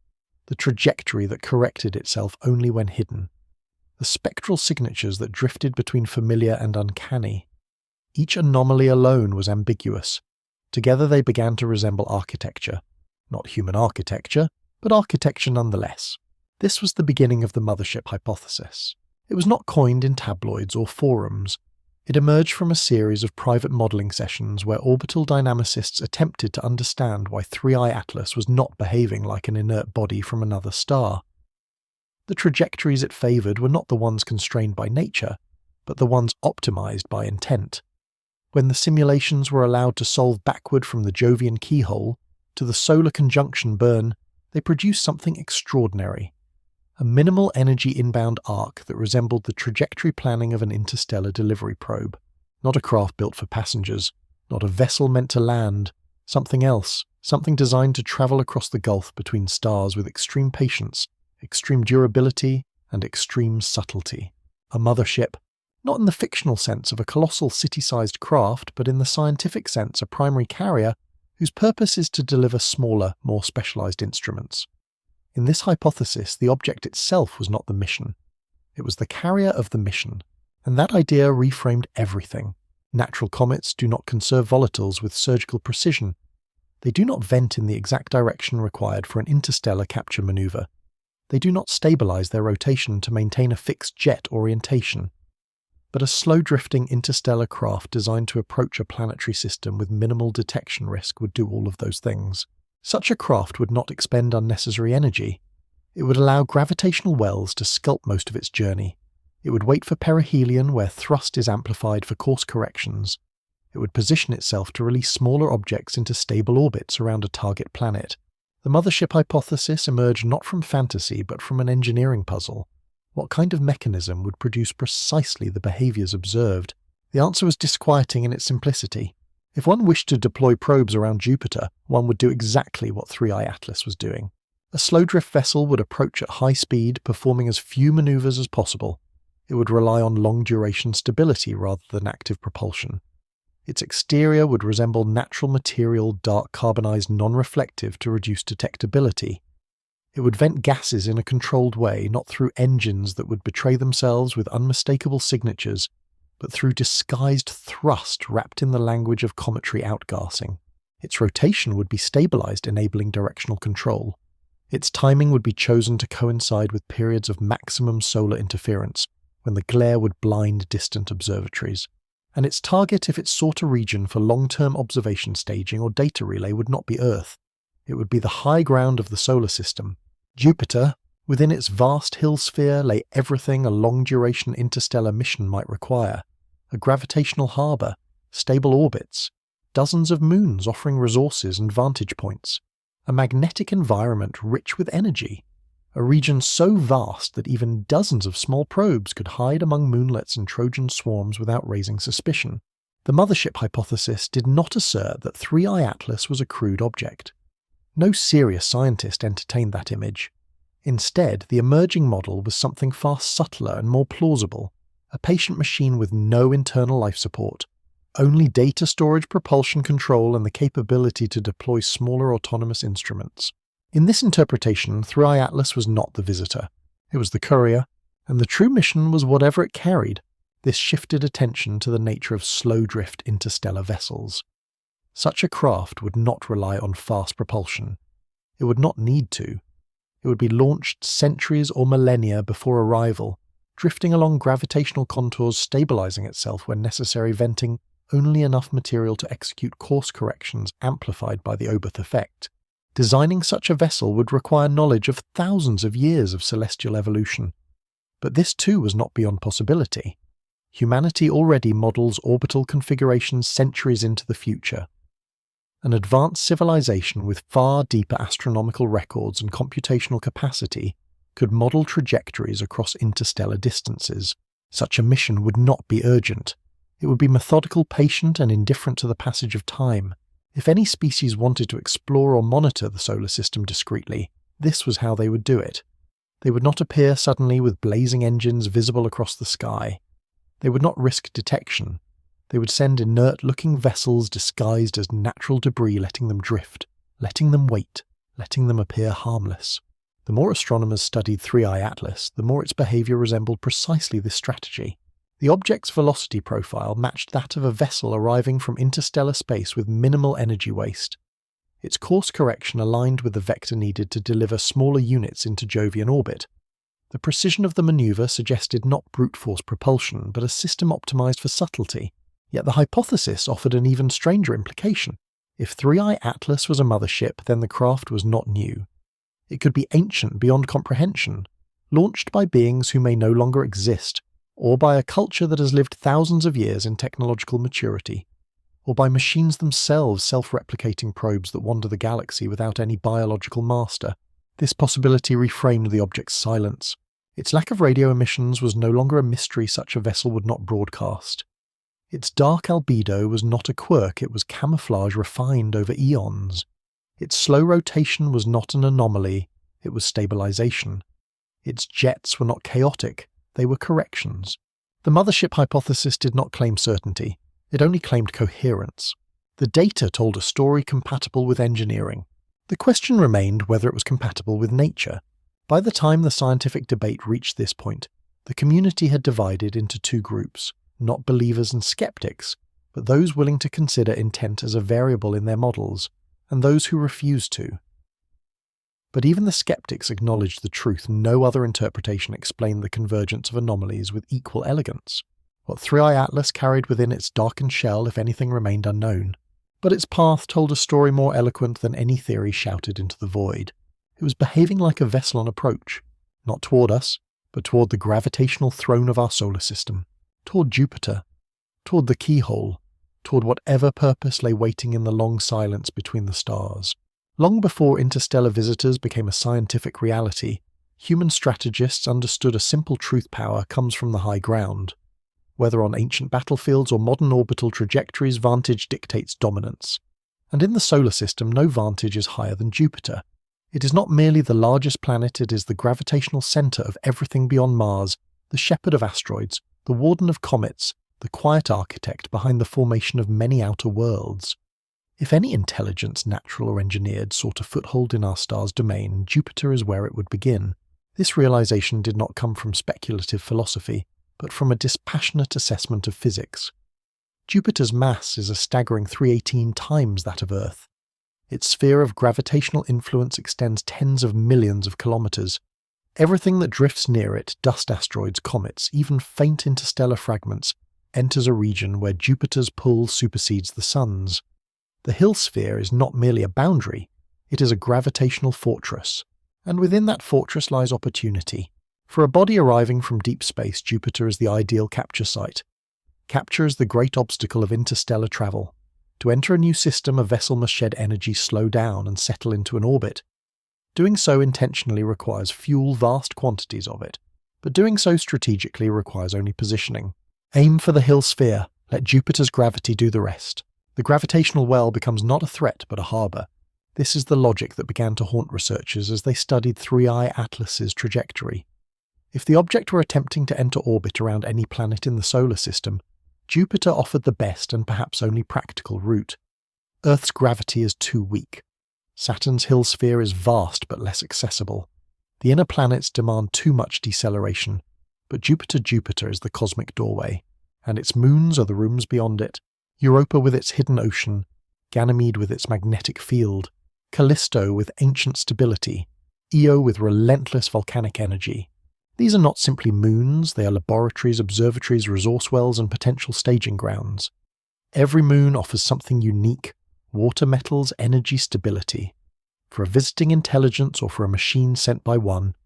the trajectory that corrected itself only when hidden, the spectral signatures that drifted between familiar and uncanny. Each anomaly alone was ambiguous. Together they began to resemble architecture. Not human architecture, but architecture nonetheless. This was the beginning of the Mothership hypothesis. It was not coined in tabloids or forums. It emerged from a series of private modelling sessions where orbital dynamicists attempted to understand why 3i Atlas was not behaving like an inert body from another star. The trajectories it favoured were not the ones constrained by nature, but the ones optimised by intent. When the simulations were allowed to solve backward from the Jovian keyhole to the solar conjunction burn, they produced something extraordinary. A minimal energy inbound arc that resembled the trajectory planning of an interstellar delivery probe. Not a craft built for passengers, not a vessel meant to land, something else, something designed to travel across the gulf between stars with extreme patience, extreme durability, and extreme subtlety. A mothership, not in the fictional sense of a colossal city-sized craft, but in the scientific sense a primary carrier, whose purpose is to deliver smaller, more specialized instruments. In this hypothesis, the object itself was not the mission. It was the carrier of the mission, and that idea reframed everything. Natural comets do not conserve volatiles with surgical precision. They do not vent in the exact direction required for an interstellar capture maneuver. They do not stabilize their rotation to maintain a fixed jet orientation. But a slow-drifting interstellar craft designed to approach a planetary system with minimal detection risk would do all of those things. Such a craft would not expend unnecessary energy. It would allow gravitational wells to sculpt most of its journey. It would wait for perihelion where thrust is amplified for course corrections. It would position itself to release smaller objects into stable orbits around a target planet. The Mothership hypothesis emerged not from fantasy but from an engineering puzzle. What kind of mechanism would produce precisely the behaviors observed? The answer was disquieting in its simplicity. If one wished to deploy probes around Jupiter, one would do exactly what 3i Atlas was doing. A slow drift vessel would approach at high speed, performing as few maneuvers as possible. It would rely on long-duration stability rather than active propulsion. Its exterior would resemble natural material, dark carbonized non-reflective to reduce detectability. It would vent gases in a controlled way, not through engines that would betray themselves with unmistakable signatures, but through disguised thrust wrapped in the language of cometary outgassing. Its rotation would be stabilized, enabling directional control. Its timing would be chosen to coincide with periods of maximum solar interference, when the glare would blind distant observatories. And its target, if it sought a region for long-term observation staging or data relay, would not be Earth. It would be the high ground of the solar system. Jupiter, within its vast hill sphere, lay everything a long-duration interstellar mission might require. A gravitational harbour, stable orbits, dozens of moons offering resources and vantage points, a magnetic environment rich with energy, a region so vast that even dozens of small probes could hide among moonlets and Trojan swarms without raising suspicion. The Mothership hypothesis did not assert that 3i Atlas was a crude object. No serious scientist entertained that image. Instead, the emerging model was something far subtler and more plausible, a patient machine with no internal life support, only data storage, propulsion control, and the capability to deploy smaller autonomous instruments. In this interpretation, 3i Atlas was not the visitor. It was the courier, and the true mission was whatever it carried. This shifted attention to the nature of slow-drift interstellar vessels. Such a craft would not rely on fast propulsion. It would not need to. It would be launched centuries or millennia before arrival, drifting along gravitational contours, stabilizing itself when necessary, venting only enough material to execute course corrections amplified by the Oberth effect. Designing such a vessel would require knowledge of thousands of years of celestial evolution. But this too was not beyond possibility. Humanity already models orbital configurations centuries into the future. An advanced civilization with far deeper astronomical records and computational capacity could model trajectories across interstellar distances. Such a mission would not be urgent. It would be methodical, patient, and indifferent to the passage of time. If any species wanted to explore or monitor the solar system discreetly, this was how they would do it. They would not appear suddenly with blazing engines visible across the sky. They would not risk detection. They would send inert-looking vessels disguised as natural debris, letting them drift, letting them wait, letting them appear harmless. The more astronomers studied 3i Atlas, the more its behavior resembled precisely this strategy. The object's velocity profile matched that of a vessel arriving from interstellar space with minimal energy waste. Its course correction aligned with the vector needed to deliver smaller units into Jovian orbit. The precision of the maneuver suggested not brute force propulsion, but a system optimized for subtlety. Yet the hypothesis offered an even stranger implication. If 3i Atlas was a mothership, then the craft was not new. It could be ancient beyond comprehension, launched by beings who may no longer exist, or by a culture that has lived thousands of years in technological maturity, or by machines themselves, self-replicating probes that wander the galaxy without any biological master. This possibility reframed the object's silence. Its lack of radio emissions was no longer a mystery such a vessel would not broadcast. Its dark albedo was not a quirk, it was camouflage refined over eons. Its slow rotation was not an anomaly, it was stabilization. Its jets were not chaotic, they were corrections. The Mothership hypothesis did not claim certainty, it only claimed coherence. The data told a story compatible with engineering. The question remained whether it was compatible with nature. By the time the scientific debate reached this point, the community had divided into two groups, not believers and skeptics, but those willing to consider intent as a variable in their models, and those who refused to. But even the skeptics acknowledged the truth no other interpretation explained the convergence of anomalies with equal elegance. What 3i Atlas carried within its darkened shell, if anything, remained unknown. But its path told a story more eloquent than any theory shouted into the void. It was behaving like a vessel on approach, not toward us, but toward the gravitational throne of our solar system, toward Jupiter, toward the keyhole, toward whatever purpose lay waiting in the long silence between the stars. Long before interstellar visitors became a scientific reality, human strategists understood a simple truth: power comes from the high ground. Whether on ancient battlefields or modern orbital trajectories, vantage dictates dominance. And in the solar system, no vantage is higher than Jupiter. It is not merely the largest planet, it is the gravitational centre of everything beyond Mars, the shepherd of asteroids, the warden of comets, the quiet architect behind the formation of many outer worlds. If any intelligence, natural or engineered, sought a foothold in our star's domain, Jupiter is where it would begin. This realization did not come from speculative philosophy, but from a dispassionate assessment of physics. Jupiter's mass is a staggering 318 times that of Earth. Its sphere of gravitational influence extends tens of millions of kilometers. Everything that drifts near it, dust asteroids, comets, even faint interstellar fragments, enters a region where Jupiter's pull supersedes the Sun's. The Hill sphere is not merely a boundary, it is a gravitational fortress. And within that fortress lies opportunity. For a body arriving from deep space, Jupiter is the ideal capture site. Capture is the great obstacle of interstellar travel. To enter a new system, a vessel must shed energy, slow down, and settle into an orbit. Doing so intentionally requires fuel, vast quantities of it, but doing so strategically requires only positioning. Aim for the Hill sphere, let Jupiter's gravity do the rest. The gravitational well becomes not a threat but a harbour. This is the logic that began to haunt researchers as they studied 3i Atlas's trajectory. If the object were attempting to enter orbit around any planet in the solar system, Jupiter offered the best and perhaps only practical route. Earth's gravity is too weak. Saturn's Hill sphere is vast but less accessible. The inner planets demand too much deceleration, but Jupiter is the cosmic doorway, and its moons are the rooms beyond it. Europa with its hidden ocean, Ganymede with its magnetic field, Callisto with ancient stability, Io with relentless volcanic energy. These are not simply moons, they are laboratories, observatories, resource wells, and potential staging grounds. Every moon offers something unique: water, metals, energy, stability. For a visiting intelligence or for a machine sent by one,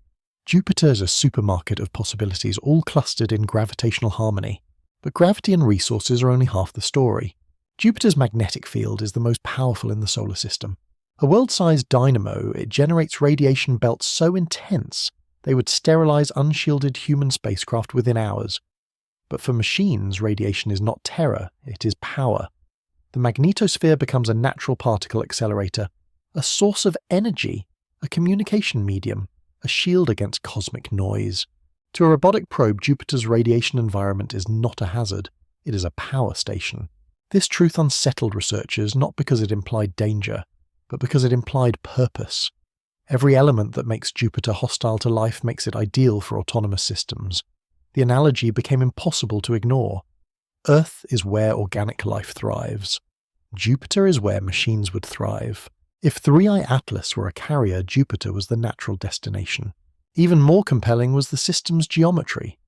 Jupiter is a supermarket of possibilities, all clustered in gravitational harmony. But gravity and resources are only half the story. Jupiter's magnetic field is the most powerful in the solar system. A world-sized dynamo, it generates radiation belts so intense they would sterilize unshielded human spacecraft within hours. But for machines, radiation is not terror, it is power. The magnetosphere becomes a natural particle accelerator, a source of energy, a communication medium, a shield against cosmic noise. To a robotic probe, Jupiter's radiation environment is not a hazard, it is a power station. This truth unsettled researchers not because it implied danger, but because it implied purpose. Every element that makes Jupiter hostile to life makes it ideal for autonomous systems. The analogy became impossible to ignore. Earth is where organic life thrives. Jupiter is where machines would thrive. If 3i Atlas were a carrier, Jupiter was the natural destination. Even more compelling was the system's geometry.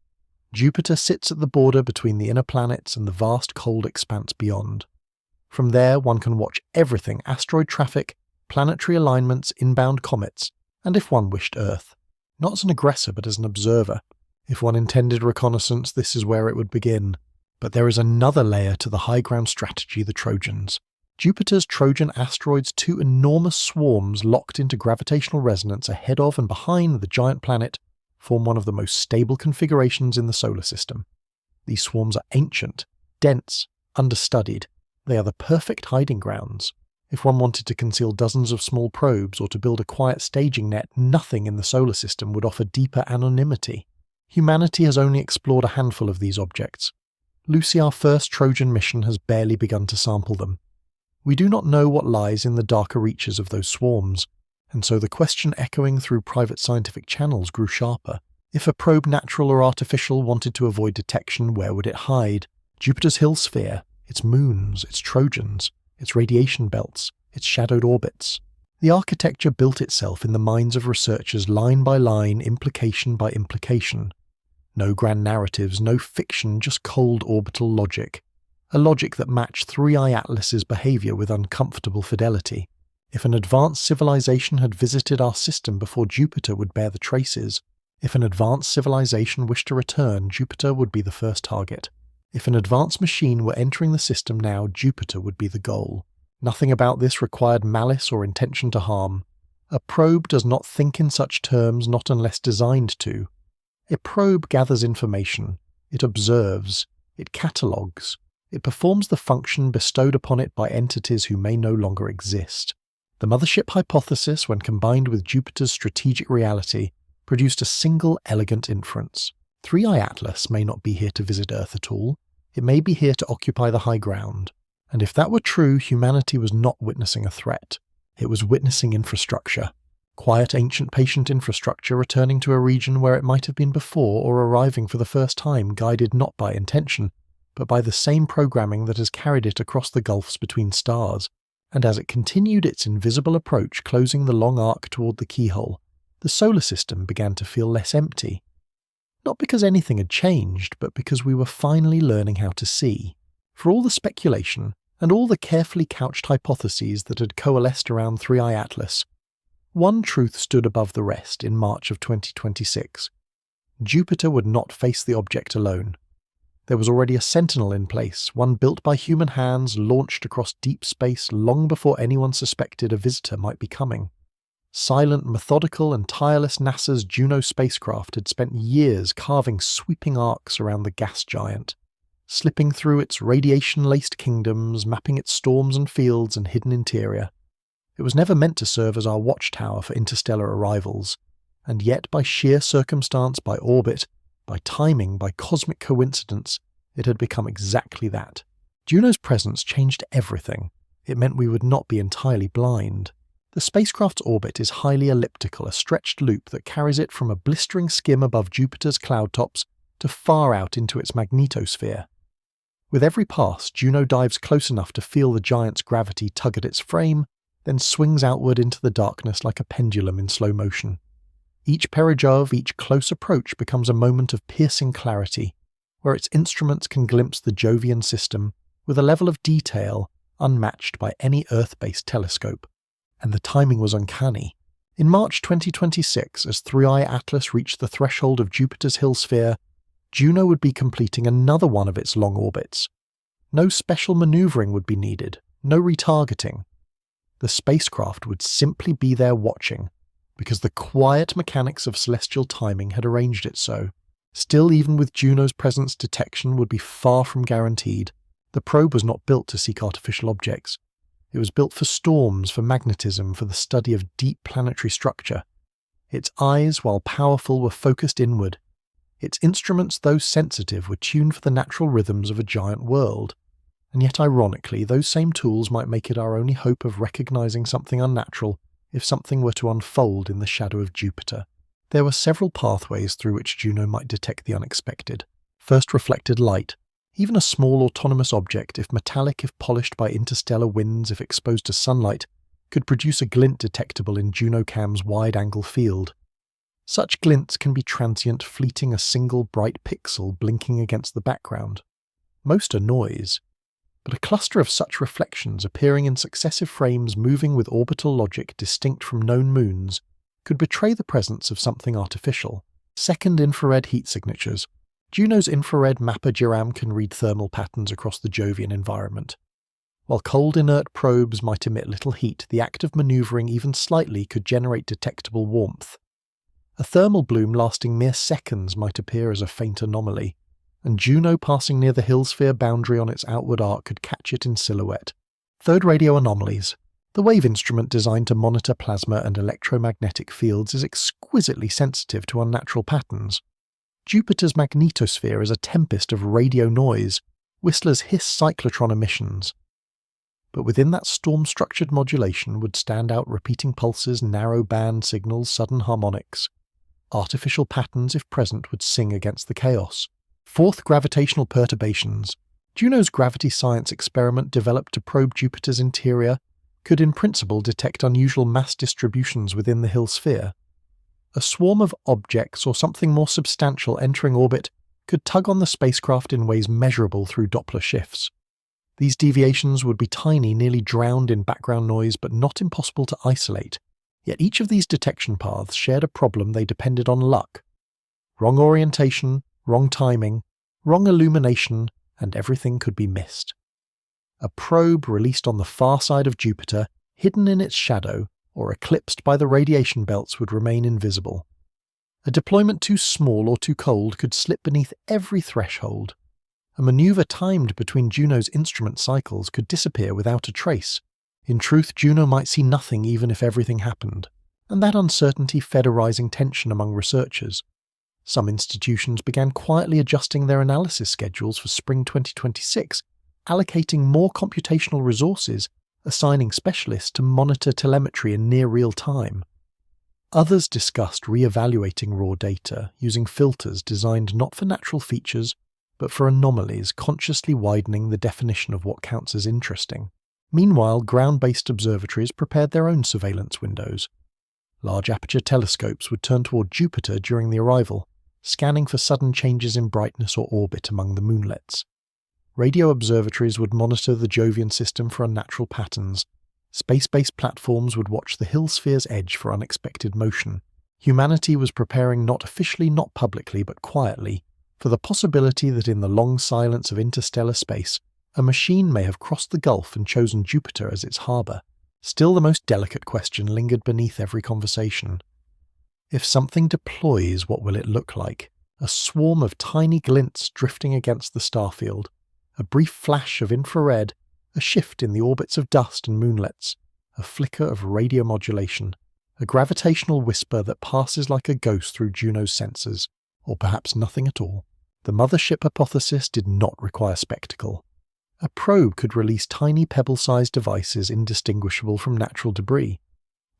Jupiter sits at the border between the inner planets and the vast cold expanse beyond. From there, one can watch everything: asteroid traffic, planetary alignments, inbound comets, and if one wished, Earth. Not as an aggressor, but as an observer. If one intended reconnaissance, this is where it would begin. But there is another layer to the high ground strategy: the Trojans. Jupiter's Trojan asteroids, two enormous swarms locked into gravitational resonance ahead of and behind the giant planet, form one of the most stable configurations in the solar system. These swarms are ancient, dense, understudied. They are the perfect hiding grounds. If one wanted to conceal dozens of small probes or to build a quiet staging net, nothing in the solar system would offer deeper anonymity. Humanity has only explored a handful of these objects. Lucy, our first Trojan mission, has barely begun to sample them. We do not know what lies in the darker reaches of those swarms, and so the question echoing through private scientific channels grew sharper. If a probe, natural or artificial, wanted to avoid detection, where would it hide? Jupiter's hill sphere, its moons, its Trojans, its radiation belts, its shadowed orbits. The architecture built itself in the minds of researchers line by line, implication by implication. No grand narratives, no fiction, just cold orbital logic. A logic that matched 3i Atlas's behavior with uncomfortable fidelity. If an advanced civilization had visited our system before Jupiter would bear the traces, if an advanced civilization wished to return, Jupiter would be the first target. If an advanced machine were entering the system now, Jupiter would be the goal. Nothing about this required malice or intention to harm. A probe does not think in such terms, not unless designed to. A probe gathers information, it observes, it catalogues, it performs the function bestowed upon it by entities who may no longer exist. The Mothership hypothesis, when combined with Jupiter's strategic reality, produced a single elegant inference. 3i Atlas may not be here to visit Earth at all, it may be here to occupy the high ground. And if that were true, humanity was not witnessing a threat. It was witnessing infrastructure. Quiet, ancient, patient infrastructure returning to a region where it might have been before or arriving for the first time, guided not by intention, but by the same programming that has carried it across the gulfs between stars. And as it continued its invisible approach, closing the long arc toward the keyhole, the solar system began to feel less empty. Not because anything had changed, but because we were finally learning how to see. For all the speculation, and all the carefully couched hypotheses that had coalesced around 3i Atlas, one truth stood above the rest in March of 2026. Jupiter would not face the object alone. There was already a sentinel in place, one built by human hands, launched across deep space long before anyone suspected a visitor might be coming. Silent, methodical, and tireless NASA's Juno spacecraft had spent years carving sweeping arcs around the gas giant, slipping through its radiation-laced kingdoms, mapping its storms and fields and hidden interior. It was never meant to serve as our watchtower for interstellar arrivals, and yet by sheer circumstance, by orbit, by timing, by cosmic coincidence, it had become exactly that. Juno's presence changed everything. It meant we would not be entirely blind. The spacecraft's orbit is highly elliptical, a stretched loop that carries it from a blistering skim above Jupiter's cloud tops to far out into its magnetosphere. With every pass, Juno dives close enough to feel the giant's gravity tug at its frame, then swings outward into the darkness like a pendulum in slow motion. Each perigove, each close approach becomes a moment of piercing clarity, where its instruments can glimpse the Jovian system with a level of detail unmatched by any Earth-based telescope. And the timing was uncanny. In March 2026, as 3i Atlas reached the threshold of Jupiter's hill sphere, Juno would be completing another one of its long orbits. No special maneuvering would be needed, no retargeting. The spacecraft would simply be there watching, because the quiet mechanics of celestial timing had arranged it so. Still, even with Juno's presence, detection would be far from guaranteed. The probe was not built to seek artificial objects. It was built for storms, for magnetism, for the study of deep planetary structure. Its eyes, while powerful, were focused inward. Its instruments, though sensitive, were tuned for the natural rhythms of a giant world. And yet, ironically, those same tools might make it our only hope of recognizing something unnatural if something were to unfold in the shadow of Jupiter. There were several pathways through which Juno might detect the unexpected. First, reflected light. Even a small autonomous object, if metallic, if polished by interstellar winds, if exposed to sunlight, could produce a glint detectable in JunoCam's wide-angle field. Such glints can be transient, fleeting, a single bright pixel blinking against the background. Most are noise, but a cluster of such reflections appearing in successive frames moving with orbital logic distinct from known moons could betray the presence of something artificial. Second, infrared heat signatures. Juno's infrared mapper Geram can read thermal patterns across the Jovian environment. While cold inert probes might emit little heat, the act of maneuvering even slightly could generate detectable warmth. A thermal bloom lasting mere seconds might appear as a faint anomaly, and Juno passing near the hill sphere boundary on its outward arc could catch it in silhouette. Third, radio anomalies. The wave instrument designed to monitor plasma and electromagnetic fields is exquisitely sensitive to unnatural patterns. Jupiter's magnetosphere is a tempest of radio noise. Whistler's hiss cyclotron emissions. But within that storm-structured modulation would stand out repeating pulses, narrow band signals, sudden harmonics. Artificial patterns, if present, would sing against the chaos. Fourth, gravitational perturbations. Juno's gravity science experiment developed to probe Jupiter's interior could in principle detect unusual mass distributions within the Hill sphere. A swarm of objects or something more substantial entering orbit could tug on the spacecraft in ways measurable through Doppler shifts. These deviations would be tiny, nearly drowned in background noise, but not impossible to isolate. Yet each of these detection paths shared a problem they depended on luck. Wrong orientation, wrong timing, wrong illumination, and everything could be missed. A probe released on the far side of Jupiter, hidden in its shadow, or eclipsed by the radiation belts, would remain invisible. A deployment too small or too cold could slip beneath every threshold. A maneuver timed between Juno's instrument cycles could disappear without a trace. In truth, Juno might see nothing even if everything happened, and that uncertainty fed a rising tension among researchers. Some institutions began quietly adjusting their analysis schedules for spring 2026, allocating more computational resources, assigning specialists to monitor telemetry in near real time. Others discussed re-evaluating raw data, using filters designed not for natural features, but for anomalies, consciously widening the definition of what counts as interesting. Meanwhile, ground-based observatories prepared their own surveillance windows. Large aperture telescopes would turn toward Jupiter during the arrival, scanning for sudden changes in brightness or orbit among the moonlets. Radio observatories would monitor the Jovian system for unnatural patterns. Space-based platforms would watch the Hill sphere's edge for unexpected motion. Humanity was preparing not officially, not publicly, but quietly, for the possibility that in the long silence of interstellar space, a machine may have crossed the gulf and chosen Jupiter as its harbour. Still, the most delicate question lingered beneath every conversation. If something deploys, what will it look like? A swarm of tiny glints drifting against the starfield, a brief flash of infrared, a shift in the orbits of dust and moonlets, a flicker of radio modulation, a gravitational whisper that passes like a ghost through Juno's sensors, or perhaps nothing at all. The Mothership hypothesis did not require spectacle. A probe could release tiny pebble-sized devices indistinguishable from natural debris.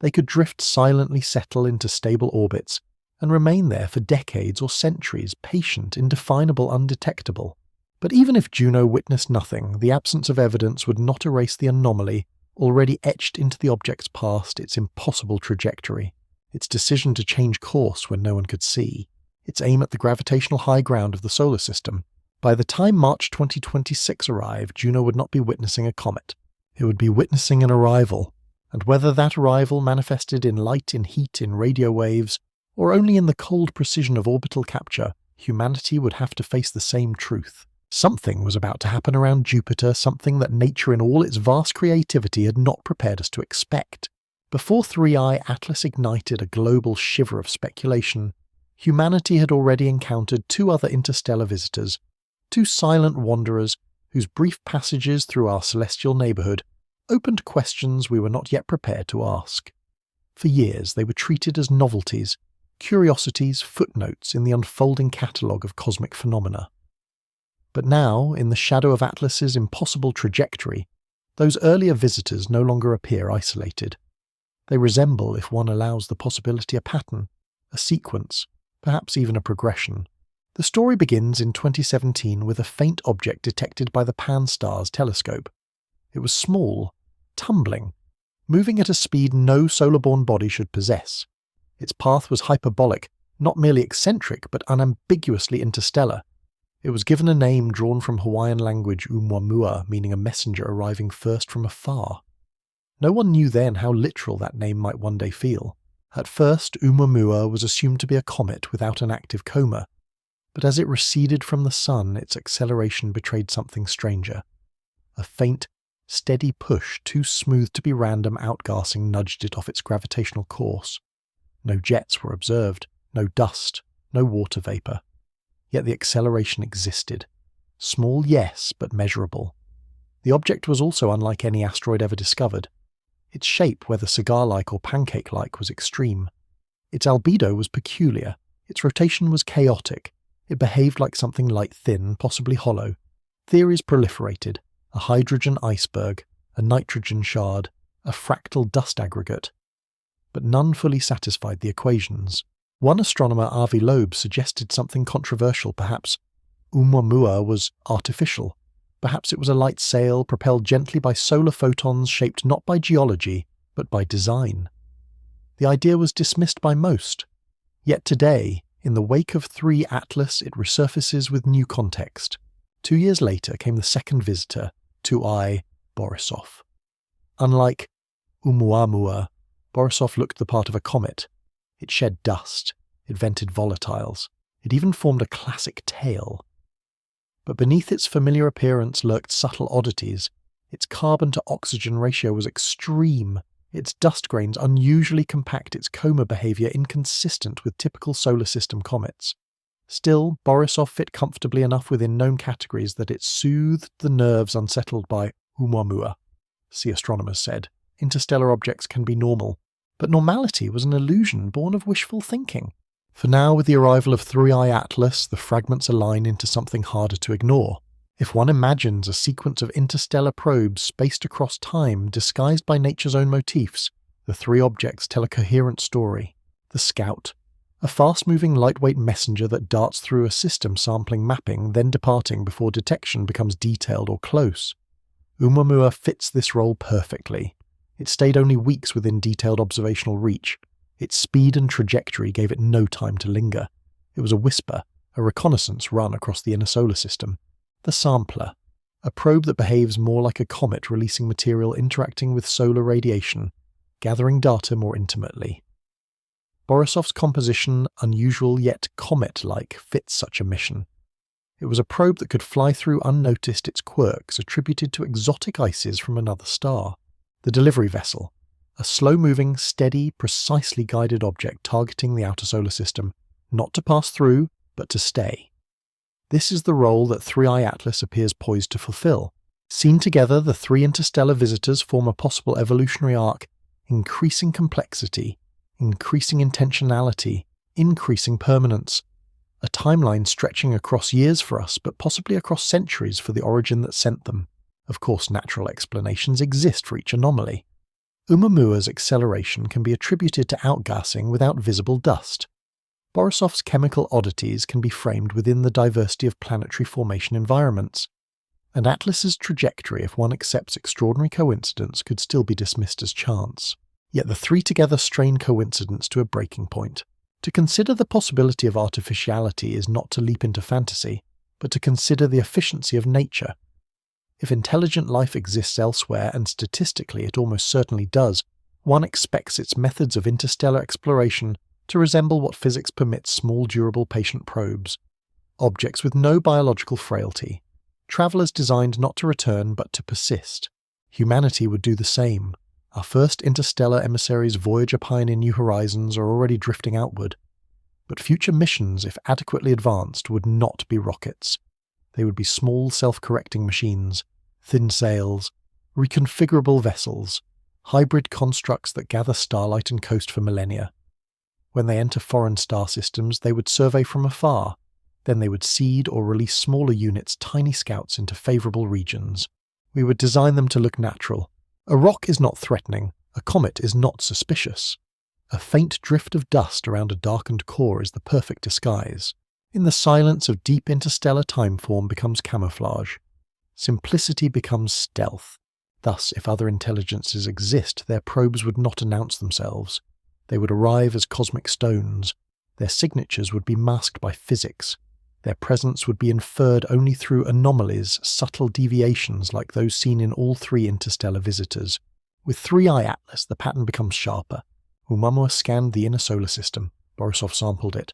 They could drift silently, settle into stable orbits, and remain there for decades or centuries, patient, indefinable, undetectable. But even if Juno witnessed nothing, the absence of evidence would not erase the anomaly already etched into the object's past, its impossible trajectory, its decision to change course when no one could see, its aim at the gravitational high ground of the solar system. By the time March 2026 arrived, Juno would not be witnessing a comet. It would be witnessing an arrival, and whether that arrival manifested in light, in heat, in radio waves, or only in the cold precision of orbital capture, humanity would have to face the same truth. Something was about to happen around Jupiter, something that nature in all its vast creativity had not prepared us to expect. Before 3i Atlas ignited a global shiver of speculation, humanity had already encountered two other interstellar visitors, two silent wanderers whose brief passages through our celestial neighbourhood opened questions we were not yet prepared to ask. For years they were treated as novelties, curiosities, footnotes in the unfolding catalogue of cosmic phenomena. But now, in the shadow of Atlas's impossible trajectory, those earlier visitors no longer appear isolated. They resemble, if one allows the possibility, a pattern, a sequence, perhaps even a progression. The story begins in 2017 with a faint object detected by the Pan-STARRS telescope. It was small, tumbling, moving at a speed no solar-born body should possess. Its path was hyperbolic, not merely eccentric, but unambiguously interstellar. It was given a name drawn from Hawaiian language Oumuamua, meaning a messenger arriving first from afar. No one knew then how literal that name might one day feel. At first, Oumuamua was assumed to be a comet without an active coma, but as it receded from the sun, its acceleration betrayed something stranger. A faint, steady push, too smooth to be random outgassing, nudged it off its gravitational course. No jets were observed, no dust, no water vapour. Yet the acceleration existed. Small, yes, but measurable. The object was also unlike any asteroid ever discovered. Its shape, whether cigar-like or pancake-like, was extreme. Its albedo was peculiar. Its rotation was chaotic. It behaved like something light-thin, possibly hollow. Theories proliferated. A hydrogen iceberg, a nitrogen shard, a fractal dust aggregate. But none fully satisfied the equations. One astronomer, Avi Loeb, suggested something controversial. Perhaps Oumuamua was artificial. Perhaps it was a light sail propelled gently by solar photons shaped not by geology, but by design. The idea was dismissed by most. Yet today, in the wake of 3 Atlas, it resurfaces with new context. 2 years later came the second visitor, 2I Borisov. Unlike Oumuamua, Borisov looked the part of a comet. It shed dust, it vented volatiles, it even formed a classic tail. But beneath its familiar appearance lurked subtle oddities. Its carbon-to-oxygen ratio was extreme, its dust grains unusually compact, its coma behaviour inconsistent with typical solar system comets. Still, Borisov fit comfortably enough within known categories that it soothed the nerves unsettled by Oumuamua. See astronomers said, interstellar objects can be normal, but normality was an illusion born of wishful thinking. For now, with the arrival of 3I Atlas, the fragments align into something harder to ignore. If one imagines a sequence of interstellar probes spaced across time, disguised by nature's own motifs, the 3 objects tell a coherent story. The Scout, a fast-moving lightweight messenger that darts through a system sampling mapping, then departing before detection becomes detailed or close. Oumuamua fits this role perfectly. It stayed only weeks within detailed observational reach. Its speed and trajectory gave it no time to linger. It was a whisper, a reconnaissance run across the inner solar system. The Sampler, a probe that behaves more like a comet releasing material interacting with solar radiation, gathering data more intimately. Borisov's composition, unusual yet comet-like, fits such a mission. It was a probe that could fly through unnoticed, its quirks attributed to exotic ices from another star. The Delivery Vessel, a slow-moving, steady, precisely guided object targeting the outer solar system, not to pass through, but to stay. This is the role that 3I Atlas appears poised to fulfill. Seen together, the 3 interstellar visitors form a possible evolutionary arc, increasing complexity, increasing intentionality, increasing permanence, a timeline stretching across years for us, but possibly across centuries for the origin that sent them. Of course, natural explanations exist for each anomaly. Oumuamua's acceleration can be attributed to outgassing without visible dust. Borisov's chemical oddities can be framed within the diversity of planetary formation environments. And Atlas's trajectory, if one accepts extraordinary coincidence, could still be dismissed as chance. Yet the 3 together strain coincidence to a breaking point. To consider the possibility of artificiality is not to leap into fantasy, but to consider the efficiency of nature. If intelligent life exists elsewhere, and statistically it almost certainly does, one expects its methods of interstellar exploration to resemble what physics permits small, durable, patient probes. Objects with no biological frailty. Travellers designed not to return, but to persist. Humanity would do the same. Our first interstellar emissaries voyage a pioneer new horizons are already drifting outward. But future missions, if adequately advanced, would not be rockets. They would be small, self-correcting machines, thin sails, reconfigurable vessels, hybrid constructs that gather starlight and coast for millennia. When they enter foreign star systems, they would survey from afar. Then they would seed or release smaller units, tiny scouts, into favourable regions. We would design them to look natural. A rock is not threatening. A comet is not suspicious. A faint drift of dust around a darkened core is the perfect disguise. In the silence of deep interstellar timeform becomes camouflage. Simplicity becomes stealth. Thus, if other intelligences exist, their probes would not announce themselves. They would arrive as cosmic stones. Their signatures would be masked by physics. Their presence would be inferred only through anomalies, subtle deviations like those seen in all 3 interstellar visitors. With 3I Atlas, the pattern becomes sharper. Oumuamua scanned the inner solar system. Borisov sampled it.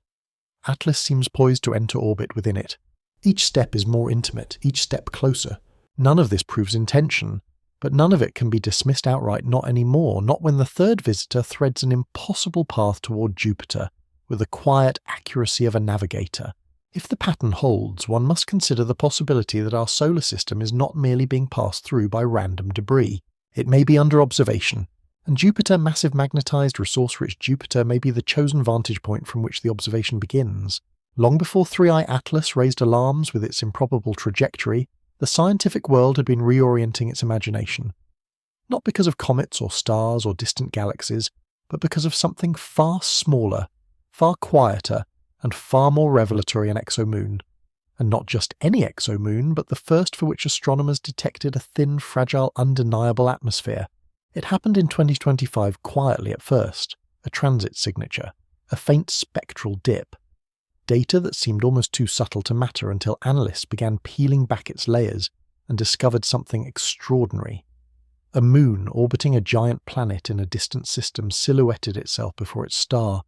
Atlas seems poised to enter orbit within it. Each step is more intimate, each step closer. None of this proves intention, but none of it can be dismissed outright, not anymore, not when the 3rd visitor threads an impossible path toward Jupiter, with the quiet accuracy of a navigator. If the pattern holds, one must consider the possibility that our solar system is not merely being passed through by random debris. It may be under observation, and Jupiter, massive magnetized, resource-rich Jupiter, may be the chosen vantage point from which the observation begins. Long before 3I Atlas raised alarms with its improbable trajectory, the scientific world had been reorienting its imagination. not because of comets or stars or distant galaxies, but because of something far smaller, far quieter, and far more revelatory an exomoon. And not just any exomoon, but the first for which astronomers detected a thin, fragile, undeniable atmosphere. It happened in 2025 quietly at first, a transit signature, a faint spectral dip. Data that seemed almost too subtle to matter until analysts began peeling back its layers and discovered something extraordinary. A moon orbiting a giant planet in a distant system silhouetted itself before its star,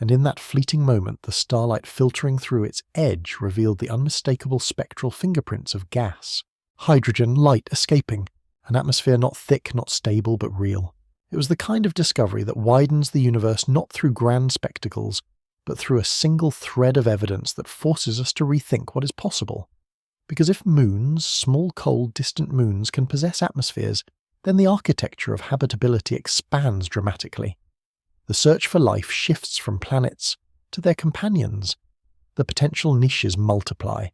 and in that fleeting moment the starlight filtering through its edge revealed the unmistakable spectral fingerprints of gas. Hydrogen, light escaping, an atmosphere not thick, not stable, but real. It was the kind of discovery that widens the universe not through grand spectacles, but through a single thread of evidence that forces us to rethink what is possible. Because if moons, small, cold, distant moons, can possess atmospheres, then the architecture of habitability expands dramatically. The search for life shifts from planets to their companions. The potential niches multiply,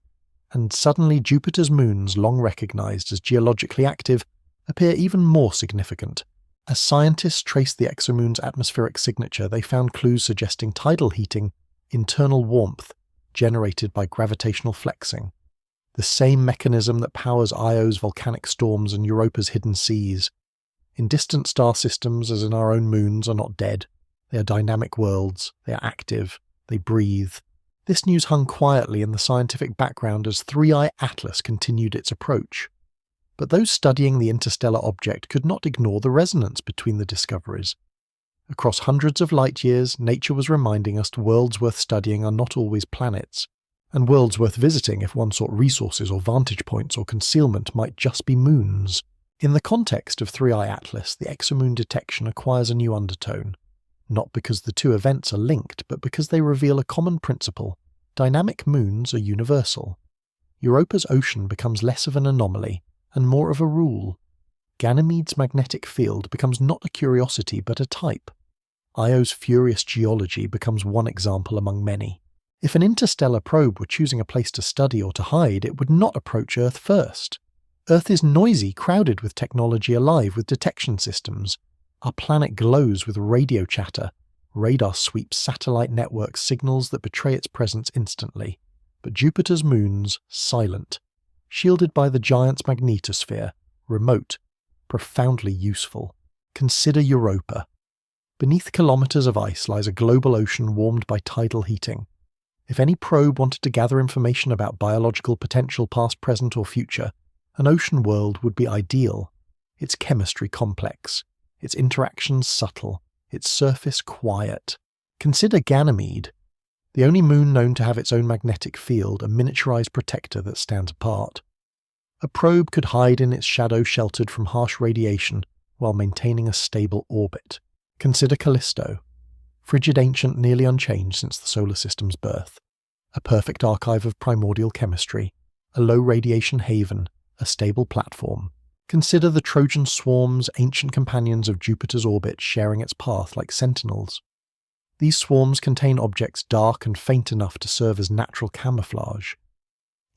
and suddenly Jupiter's moons, long recognized as geologically active, appear even more significant. As scientists traced the exomoon's atmospheric signature, they found clues suggesting tidal heating, internal warmth, generated by gravitational flexing. The same mechanism that powers Io's volcanic storms and Europa's hidden seas. In distant star systems, as in our own moons, are not dead. They are dynamic worlds, they are active, they breathe. This news hung quietly in the scientific background as 3i Atlas continued its approach. But those studying the interstellar object could not ignore the resonance between the discoveries. Across hundreds of light years, nature was reminding us worlds worth studying are not always planets, and worlds worth visiting if one sought resources or vantage points or concealment might just be moons. In the context of 3i Atlas, the exomoon detection acquires a new undertone, not because the two events are linked, but because they reveal a common principle. Dynamic moons are universal. Europa's ocean becomes less of an anomaly and more of a rule. Ganymede's magnetic field becomes not a curiosity but a type. Io's furious geology becomes one example among many. If an interstellar probe were choosing a place to study or to hide, it would not approach Earth first. Earth is noisy, crowded with technology, alive with detection systems. Our planet glows with radio chatter. Radar sweeps satellite network signals that betray its presence instantly. But Jupiter's moons, silent. Shielded by the giant's magnetosphere, remote, profoundly useful. Consider Europa. Beneath kilometers of ice lies a global ocean warmed by tidal heating. If any probe wanted to gather information about biological potential past, present, or future, an ocean world would be ideal. Its chemistry complex, its interactions subtle, its surface quiet. Consider Ganymede, the only moon known to have its own magnetic field, a miniaturized protector that stands apart. A probe could hide in its shadow sheltered from harsh radiation while maintaining a stable orbit. Consider Callisto, frigid ancient nearly unchanged since the solar system's birth. A perfect archive of primordial chemistry, a low radiation haven, a stable platform. Consider the Trojan swarms, ancient companions of Jupiter's orbit sharing its path like sentinels. These swarms contain objects dark and faint enough to serve as natural camouflage.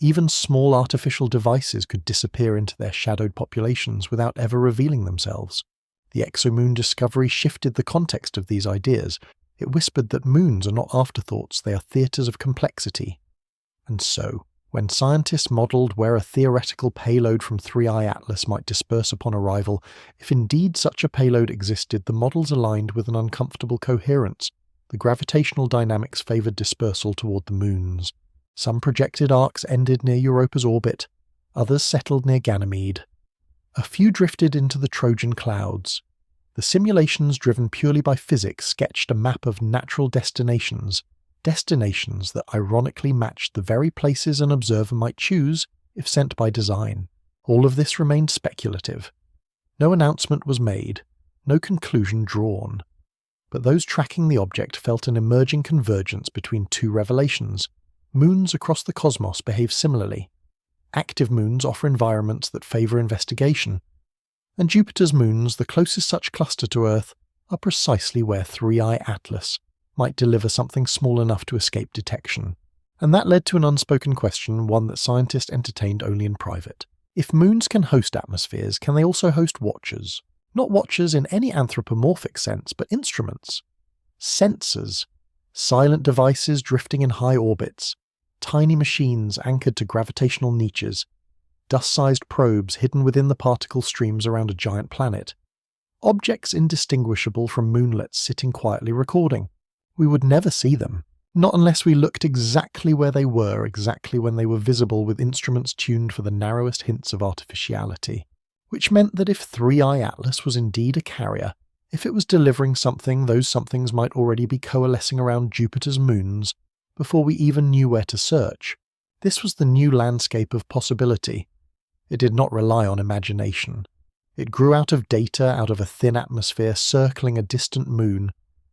Even small artificial devices could disappear into their shadowed populations without ever revealing themselves. The exomoon discovery shifted the context of these ideas. It whispered that moons are not afterthoughts, they are theatres of complexity. And so, when scientists modelled where a theoretical payload from 3i Atlas might disperse upon arrival, if indeed such a payload existed, the models aligned with an uncomfortable coherence. The gravitational dynamics favoured dispersal toward the moons. Some projected arcs ended near Europa's orbit, others settled near Ganymede. A few drifted into the Trojan clouds. The simulations driven purely by physics sketched a map of natural destinations that ironically matched the very places an observer might choose if sent by design. All of this remained speculative. No announcement was made, no conclusion drawn. But those tracking the object felt an emerging convergence between two revelations. Moons across the cosmos behave similarly. Active moons offer environments that favour investigation. And Jupiter's moons, the closest such cluster to Earth, are precisely where 3i Atlas might deliver something small enough to escape detection. And that led to an unspoken question, one that scientists entertained only in private. If moons can host atmospheres, can they also host watchers? Not watchers in any anthropomorphic sense, but instruments. Sensors. Silent devices drifting in high orbits. Tiny machines anchored to gravitational niches. Dust-sized probes hidden within the particle streams around a giant planet. Objects indistinguishable from moonlets sitting quietly recording. We would never see them. Not unless we looked exactly where they were, exactly when they were visible, with instruments tuned for the narrowest hints of artificiality. Which meant that if 3i Atlas was indeed a carrier, if it was delivering something, those somethings might already be coalescing around Jupiter's moons before we even knew where to search. This was the new landscape of possibility. It did not rely on imagination. It grew out of data, out of a thin atmosphere circling a distant moon,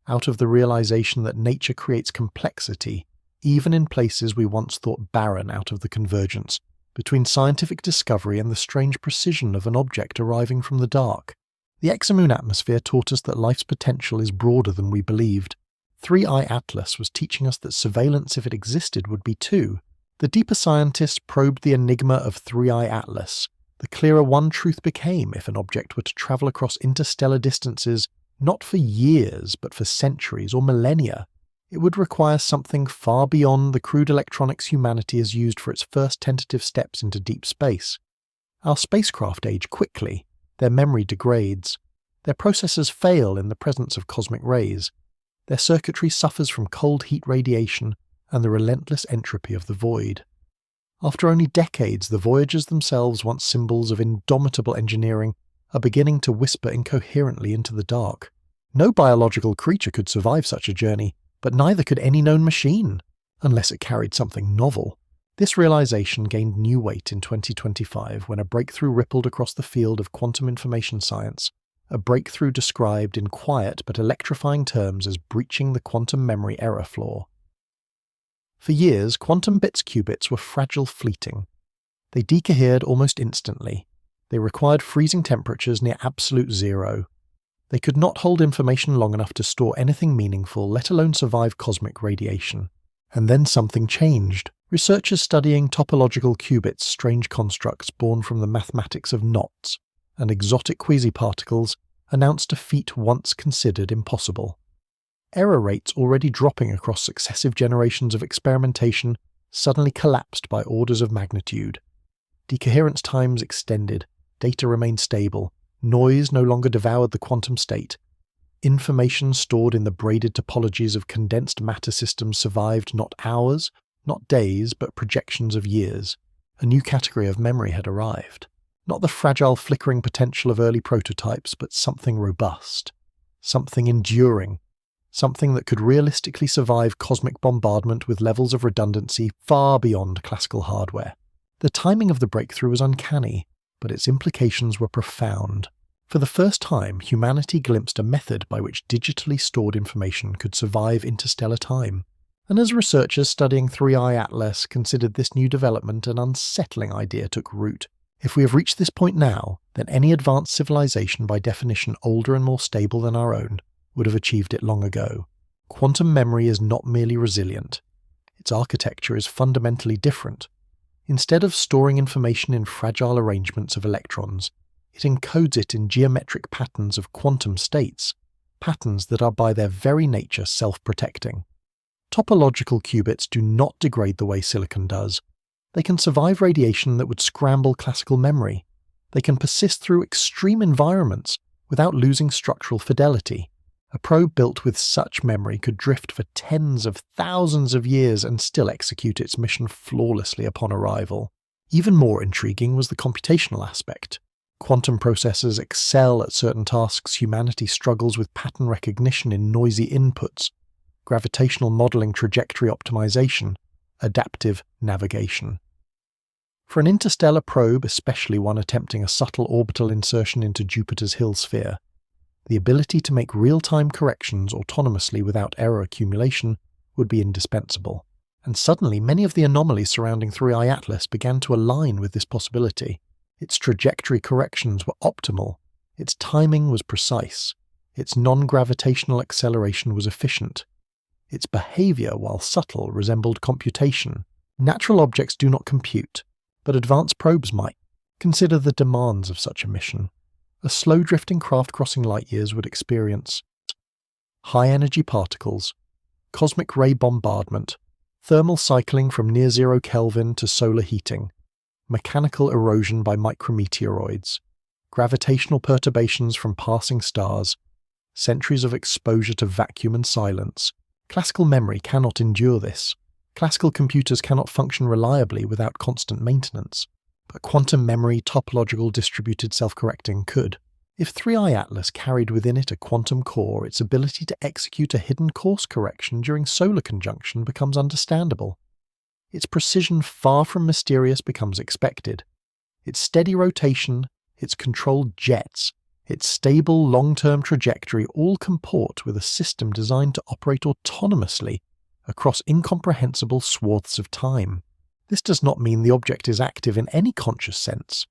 out of the realization that nature creates complexity, even in places we once thought barren, out of the convergence between scientific discovery and the strange precision of an object arriving from the dark. The Exomoon atmosphere taught us that life's potential is broader than we believed. 3i Atlas was teaching us that surveillance, if it existed, would be too. The deeper scientists probed the enigma of 3i Atlas. The clearer one truth became: if an object were to travel across interstellar distances, not for years, but for centuries or millennia, it would require something far beyond the crude electronics humanity has used for its first tentative steps into deep space. Our spacecraft age quickly, their memory degrades, their processors fail in the presence of cosmic rays, their circuitry suffers from cold heat radiation and the relentless entropy of the void. After only decades, the voyagers themselves, once symbols of indomitable engineering, are beginning to whisper incoherently into the dark. No biological creature could survive such a journey, but neither could any known machine, unless it carried something novel. This realization gained new weight in 2025 when a breakthrough rippled across the field of quantum information science, a breakthrough described in quiet but electrifying terms as breaching the quantum memory error flaw. For years, quantum bits qubits were fragile, fleeting. They decohered almost instantly. They required freezing temperatures near absolute zero. They could not hold information long enough to store anything meaningful, let alone survive cosmic radiation. And then something changed. Researchers studying topological qubits, strange constructs born from the mathematics of knots, and exotic quasiparticles, announced a feat once considered impossible. Error rates already dropping across successive generations of experimentation suddenly collapsed by orders of magnitude. Decoherence times extended, data remained stable, noise no longer devoured the quantum state. Information stored in the braided topologies of condensed matter systems survived not hours, not days, but projections of years. A new category of memory had arrived. Not the fragile flickering potential of early prototypes, but something robust, something enduring, something that could realistically survive cosmic bombardment with levels of redundancy far beyond classical hardware. The timing of the breakthrough was uncanny, but its implications were profound. For the first time, humanity glimpsed a method by which digitally stored information could survive interstellar time. And as researchers studying 3i Atlas considered this new development, an unsettling idea took root. If we have reached this point now, then any advanced civilization, by definition older and more stable than our own, would have achieved it long ago. Quantum memory is not merely resilient. Its architecture is fundamentally different. Instead of storing information in fragile arrangements of electrons, it encodes it in geometric patterns of quantum states, patterns that are by their very nature self-protecting. Topological qubits do not degrade the way silicon does. They can survive radiation that would scramble classical memory. They can persist through extreme environments without losing structural fidelity. A probe built with such memory could drift for tens of thousands of years and still execute its mission flawlessly upon arrival. Even more intriguing was the computational aspect. Quantum processors excel at certain tasks humanity struggles with: pattern recognition in noisy inputs, gravitational modeling, trajectory optimization, adaptive navigation. For an interstellar probe, especially one attempting a subtle orbital insertion into Jupiter's Hill sphere, the ability to make real-time corrections autonomously without error accumulation would be indispensable. And suddenly, many of the anomalies surrounding 3i Atlas began to align with this possibility. Its trajectory corrections were optimal, its timing was precise, its non-gravitational acceleration was efficient. Its behavior, while subtle, resembled computation. Natural objects do not compute, but advanced probes might. Consider the demands of such a mission. a slow-drifting craft crossing light years would experience high-energy particles, cosmic ray bombardment, thermal cycling from near-zero Kelvin to solar heating, mechanical erosion by micrometeoroids, gravitational perturbations from passing stars, centuries of exposure to vacuum and silence. Classical memory cannot endure this. Classical computers cannot function reliably without constant maintenance. But quantum memory, topological distributed self-correcting could. If 3i Atlas carried within it a quantum core, its ability to execute a hidden course correction during solar conjunction becomes understandable. Its precision, far from mysterious, becomes expected. Its steady rotation, its controlled jets, its stable long-term trajectory all comport with a system designed to operate autonomously across incomprehensible swaths of time. This does not mean the object is active in any conscious sense.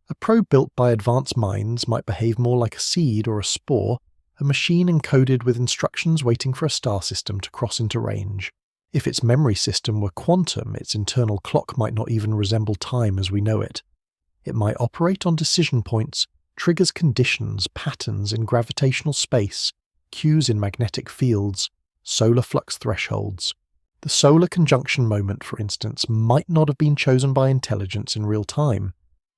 A probe built by advanced minds might behave more like a seed or a spore, a machine encoded with instructions waiting for a star system to cross into range. If its memory system were quantum, its internal clock might not even resemble time as we know it. It might operate on decision points, triggers conditions, patterns in gravitational space, cues in magnetic fields, solar flux thresholds. The solar conjunction moment, for instance, might not have been chosen by intelligence in real time.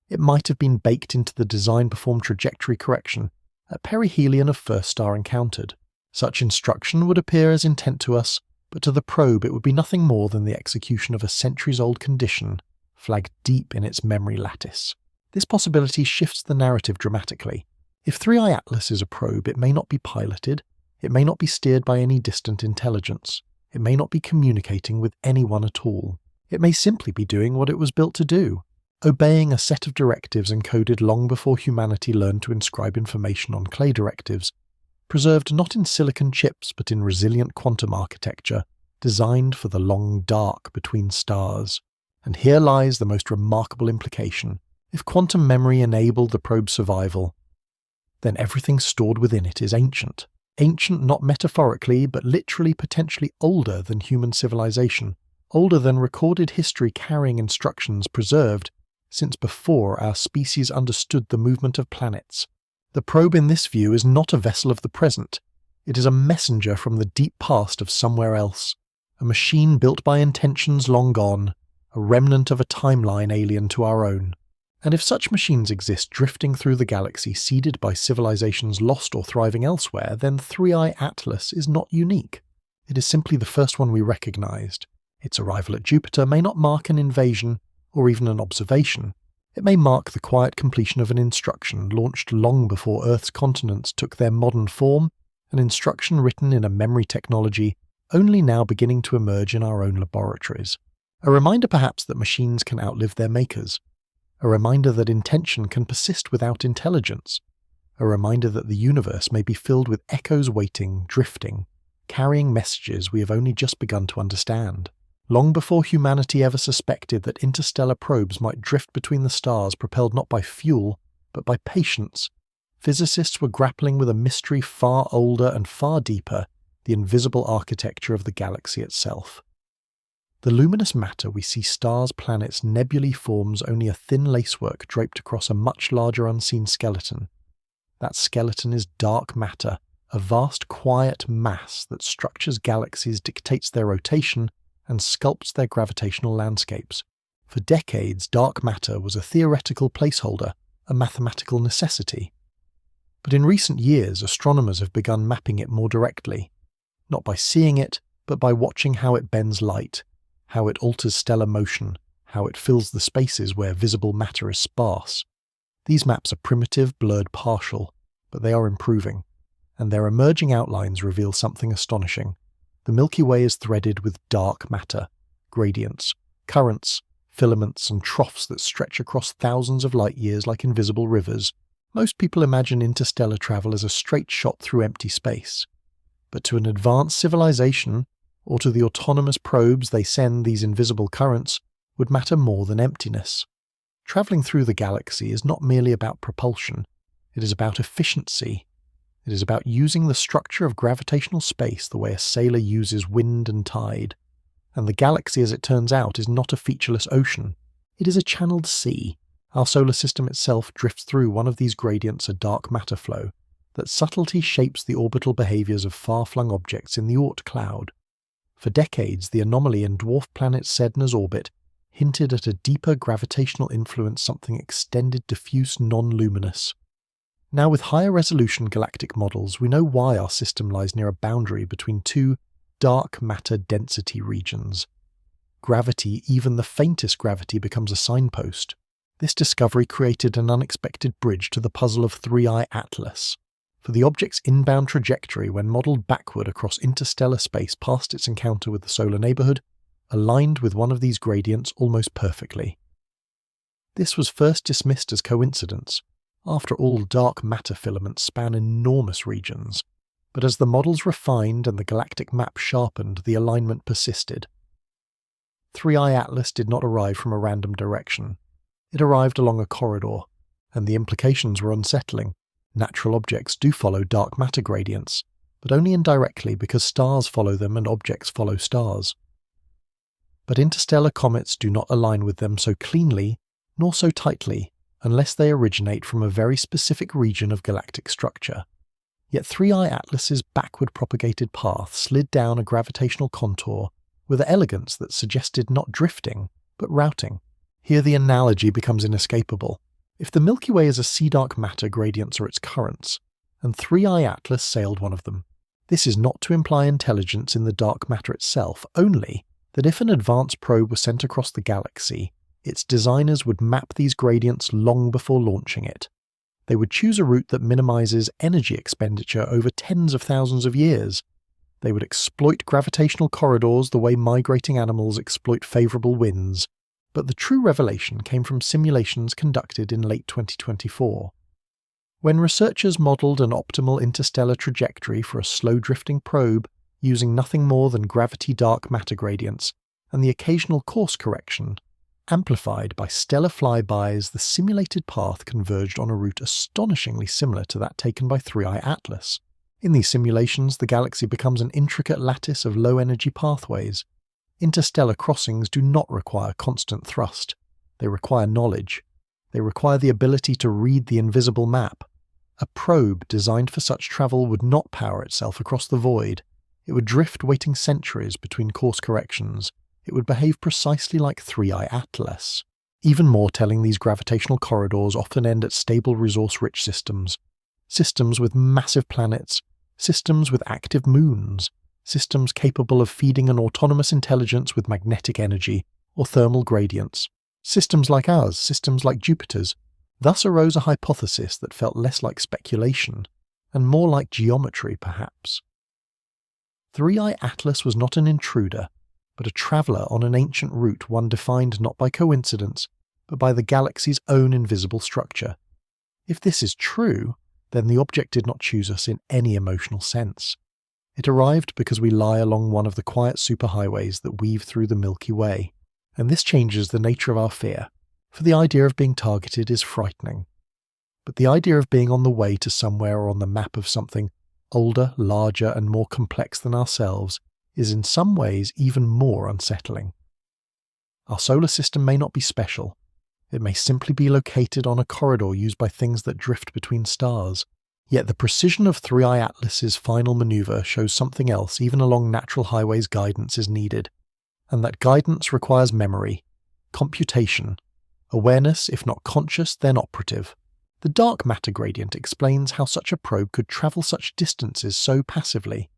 It might have been baked into the design-perform trajectory correction at perihelion of first star encountered. Such instruction would appear as intent to us, but to the probe it would be nothing more than the execution of a centuries-old condition, flagged deep in its memory lattice. This possibility shifts the narrative dramatically. If 3i Atlas is a probe, it may not be piloted, it may not be steered by any distant intelligence, it may not be communicating with anyone at all. It may simply be doing what it was built to do, obeying a set of directives encoded long before humanity learned to inscribe information on clay directives, preserved not in silicon chips but in resilient quantum architecture, designed for the long dark between stars. And here lies the most remarkable implication. If quantum memory enabled the probe's survival, then everything stored within it is ancient. Ancient not metaphorically, but literally potentially older than human civilization, older than recorded history carrying instructions preserved since before our species understood the movement of planets. The probe in this view is not a vessel of the present. It is a messenger from the deep past of somewhere else, a machine built by intentions long gone, a remnant of a timeline alien to our own. And if such machines exist drifting through the galaxy seeded by civilizations lost or thriving elsewhere, then 3i Atlas is not unique. It is simply the first one we recognized. Its arrival at Jupiter may not mark an invasion or even an observation. It may mark the quiet completion of an instruction launched long before Earth's continents took their modern form, an instruction written in a memory technology only now beginning to emerge in our own laboratories. A reminder perhaps that machines can outlive their makers. A reminder that intention can persist without intelligence. A reminder that the universe may be filled with echoes waiting, drifting, carrying messages we have only just begun to understand. Long before humanity ever suspected that interstellar probes might drift between the stars propelled not by fuel, but by patience, physicists were grappling with a mystery far older and far deeper, the invisible architecture of the galaxy itself. The luminous matter we see stars, planets, nebulae forms only a thin lacework draped across a much larger unseen skeleton. That skeleton is dark matter, a vast quiet mass that structures galaxies, dictates their rotation, and sculpts their gravitational landscapes. For decades, dark matter was a theoretical placeholder, a mathematical necessity. But in recent years, astronomers have begun mapping it more directly, not by seeing it, but by watching how it bends light, how it alters stellar motion, how it fills the spaces where visible matter is sparse. These maps are primitive, blurred, partial, but they are improving, and their emerging outlines reveal something astonishing. The Milky Way is threaded with dark matter, gradients, currents, filaments, and troughs that stretch across thousands of light years like invisible rivers. Most people imagine interstellar travel as a straight shot through empty space. But to an advanced civilization, or to the autonomous probes they send, these invisible currents would matter more than emptiness. Travelling through the galaxy is not merely about propulsion, it is about efficiency. It is about using the structure of gravitational space the way a sailor uses wind and tide. And the galaxy, as it turns out, is not a featureless ocean. It is a channeled sea, Our solar system itself drifts through one of these gradients, a dark matter flow. That subtlety shapes the orbital behaviours of far-flung objects in the Oort cloud. For decades, the anomaly in dwarf planet Sedna's orbit hinted at a deeper gravitational influence, something extended, diffuse, non-luminous. Now, with higher resolution galactic models, we know why our system lies near a boundary between two dark matter density regions. Gravity, even the faintest gravity, becomes a signpost. This discovery created an unexpected bridge to the puzzle of 3i Atlas. For the object's inbound trajectory, when modelled backward across interstellar space past its encounter with the solar neighbourhood, aligned with one of these gradients almost perfectly. This was first dismissed as coincidence. After all, dark matter filaments span enormous regions. But as the models refined and the galactic map sharpened, the alignment persisted. 3i Atlas did not arrive from a random direction. It arrived along a corridor, and the implications were unsettling. Natural objects do follow dark matter gradients, but only indirectly because stars follow them and objects follow stars. But interstellar comets do not align with them so cleanly, nor so tightly, unless they originate from a very specific region of galactic structure. Yet 3i Atlas's backward propagated path slid down a gravitational contour with an elegance that suggested not drifting, but routing. Here the analogy becomes inescapable. If the Milky Way is a sea dark matter, gradients are its currents, and 3i Atlas sailed one of them. This is not to imply intelligence in the dark matter itself, only that if an advanced probe was sent across the galaxy, its designers would map these gradients long before launching it. They would choose a route that minimizes energy expenditure over tens of thousands of years. They would exploit gravitational corridors the way migrating animals exploit favorable winds. But the true revelation came from simulations conducted in late 2024. When researchers modelled an optimal interstellar trajectory for a slow-drifting probe using nothing more than gravity dark matter gradients and the occasional course correction, amplified by stellar flybys, the simulated path converged on a route astonishingly similar to that taken by 3i Atlas. In these simulations, the galaxy becomes an intricate lattice of low-energy pathways. Interstellar crossings do not require constant thrust. They require knowledge. They require the ability to read the invisible map. A probe designed for such travel would not power itself across the void. It would drift waiting centuries between course corrections. It would behave precisely like 3i Atlas. Even more telling, these gravitational corridors often end at stable resource-rich systems. Systems with massive planets. Systems with active moons. Systems capable of feeding an autonomous intelligence with magnetic energy or thermal gradients. Systems like ours, systems like Jupiter's. Thus arose a hypothesis that felt less like speculation and more like geometry, perhaps. 3i Atlas was not an intruder, but a traveller on an ancient route, one defined not by coincidence, but by the galaxy's own invisible structure. If this is true, then the object did not choose us in any emotional sense. It arrived because we lie along one of the quiet superhighways that weave through the Milky Way, and this changes the nature of our fear, for the idea of being targeted is frightening. But the idea of being on the way to somewhere or on the map of something older, larger, and more complex than ourselves is in some ways even more unsettling. Our solar system may not be special. It may simply be located on a corridor used by things that drift between stars. Yet the precision of 3i Atlas's final maneuver shows something else even along natural highways guidance is needed, and that guidance requires memory, computation, awareness if not conscious then operative. The dark matter gradient explains how such a probe could travel such distances so passively,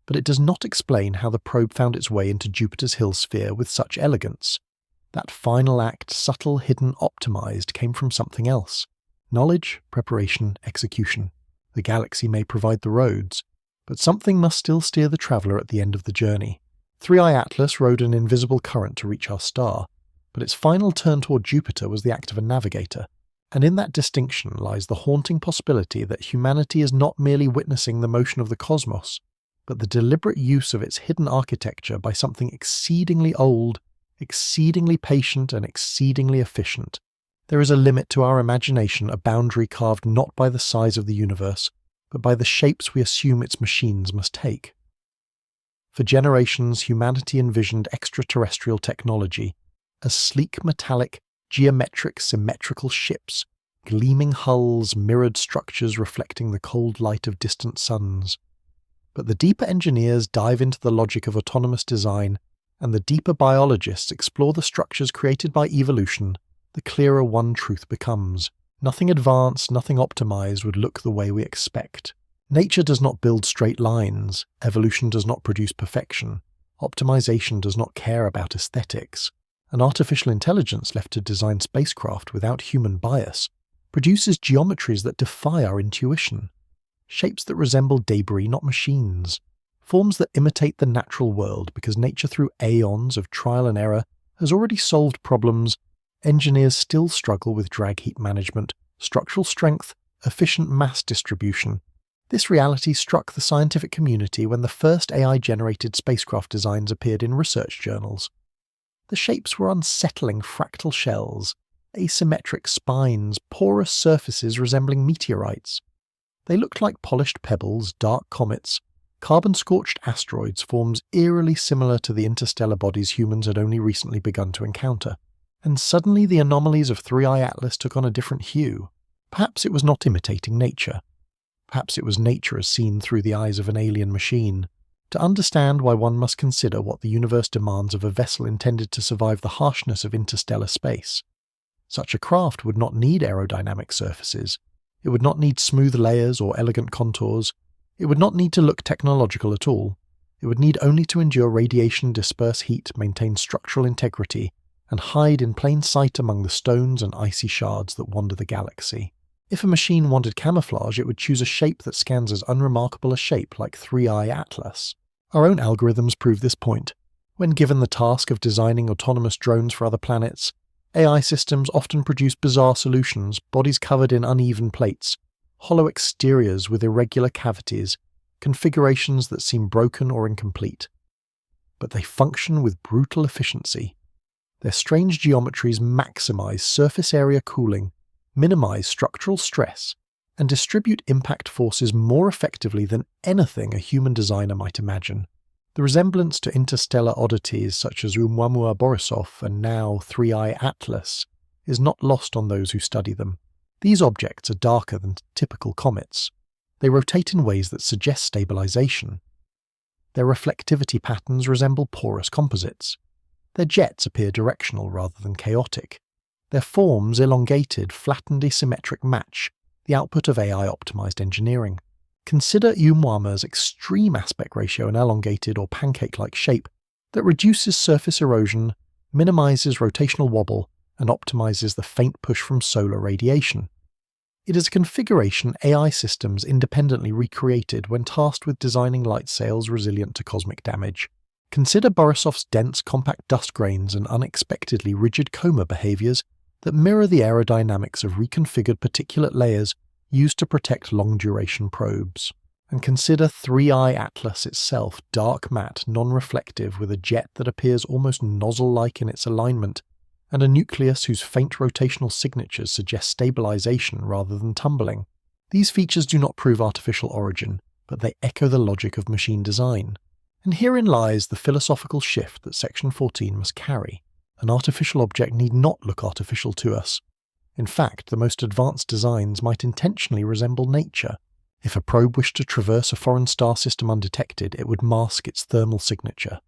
but it does not explain how the probe found its way into Jupiter's hill sphere with such elegance. That final act, subtle, hidden, optimized, came from something else. Knowledge, preparation, execution. The galaxy may provide the roads, but something must still steer the traveller at the end of the journey. 3i Atlas rode an invisible current to reach our star, but its final turn toward Jupiter was the act of a navigator. And in that distinction lies the haunting possibility that humanity is not merely witnessing the motion of the cosmos, but the deliberate use of its hidden architecture by something exceedingly old, exceedingly patient, and exceedingly efficient. There is a limit to our imagination, a boundary carved not by the size of the universe, but by the shapes we assume its machines must take. For generations, humanity envisioned extraterrestrial technology as sleek, metallic, geometric, symmetrical ships, gleaming hulls, mirrored structures reflecting the cold light of distant suns. But the deeper engineers dive into the logic of autonomous design, and the deeper biologists explore the structures created by evolution, the clearer one truth becomes. Nothing advanced, nothing optimized would look the way we expect. Nature does not build straight lines, evolution does not produce perfection, optimization does not care about aesthetics. An artificial intelligence left to design spacecraft without human bias produces geometries that defy our intuition, shapes that resemble debris, not machines, forms that imitate the natural world because nature through aeons of trial and error has already solved problems. Engineers still struggle with drag heat management, structural strength, efficient mass distribution. This reality struck the scientific community when the first AI-generated spacecraft designs appeared in research journals. The shapes were unsettling fractal shells, asymmetric spines, porous surfaces resembling meteorites. They looked like polished pebbles, dark comets, carbon-scorched asteroids, forms eerily similar to the interstellar bodies humans had only recently begun to encounter. And suddenly the anomalies of 3i Atlas took on a different hue. Perhaps it was not imitating nature. Perhaps it was nature as seen through the eyes of an alien machine. To understand why, one must consider what the universe demands of a vessel intended to survive the harshness of interstellar space. Such a craft would not need aerodynamic surfaces. It would not need smooth layers or elegant contours. It would not need to look technological at all. It would need only to endure radiation, disperse heat, maintain structural integrity, and hide in plain sight among the stones and icy shards that wander the galaxy. If a machine wanted camouflage, it would choose a shape that scans as unremarkable a shape like 3i Atlas. Our own algorithms prove this point. When given the task of designing autonomous drones for other planets, AI systems often produce bizarre solutions, bodies covered in uneven plates, hollow exteriors with irregular cavities, configurations that seem broken or incomplete. But they function with brutal efficiency. Their strange geometries maximize surface area cooling, minimize structural stress, and distribute impact forces more effectively than anything a human designer might imagine. The resemblance to interstellar oddities such as Oumuamua Borisov and now 3i Atlas is not lost on those who study them. These objects are darker than typical comets. They rotate in ways that suggest stabilization. Their reflectivity patterns resemble porous composites. Their jets appear directional rather than chaotic. Their forms elongated, flattened asymmetric match the output of AI-optimized engineering. Consider Oumuamua's extreme aspect ratio and elongated or pancake-like shape that reduces surface erosion, minimizes rotational wobble, and optimizes the faint push from solar radiation. It is a configuration AI systems independently recreated when tasked with designing light sails resilient to cosmic damage. Consider Borisov's dense, compact dust grains and unexpectedly rigid coma behaviors that mirror the aerodynamics of reconfigured particulate layers used to protect long-duration probes. And consider 3i Atlas itself, dark matte, non-reflective, with a jet that appears almost nozzle-like in its alignment, and a nucleus whose faint rotational signatures suggest stabilization rather than tumbling. These features do not prove artificial origin, but they echo the logic of machine design. And herein lies the philosophical shift that Section 14 must carry. An artificial object need not look artificial to us. In fact, the most advanced designs might intentionally resemble nature. If a probe wished to traverse a foreign star system undetected, it would mask its thermal signature.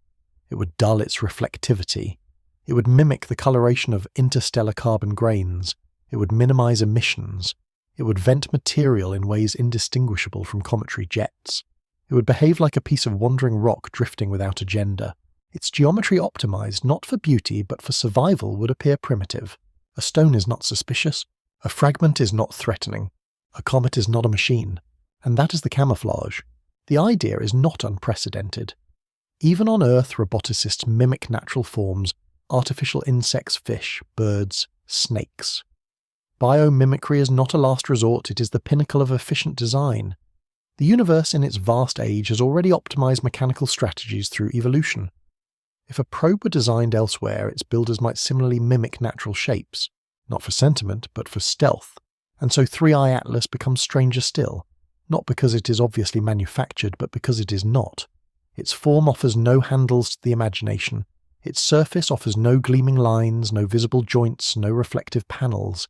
It would dull its reflectivity. It would mimic the coloration of interstellar carbon grains. It would minimize emissions. It would vent material in ways indistinguishable from cometary jets. It would behave like a piece of wandering rock drifting without agenda. Its geometry optimized not for beauty but for survival would appear primitive. A stone is not suspicious. A fragment is not threatening. A comet is not a machine. And that is the camouflage. The idea is not unprecedented. Even on Earth, roboticists mimic natural forms, artificial insects, fish, birds, snakes. Biomimicry is not a last resort, it is the pinnacle of efficient design. The universe in its vast age has already optimized mechanical strategies through evolution. If a probe were designed elsewhere, its builders might similarly mimic natural shapes, not for sentiment, but for stealth. And so 3i Atlas becomes stranger still, not because it is obviously manufactured, but because it is not. Its form offers no handles to the imagination. Its surface offers no gleaming lines, no visible joints, no reflective panels.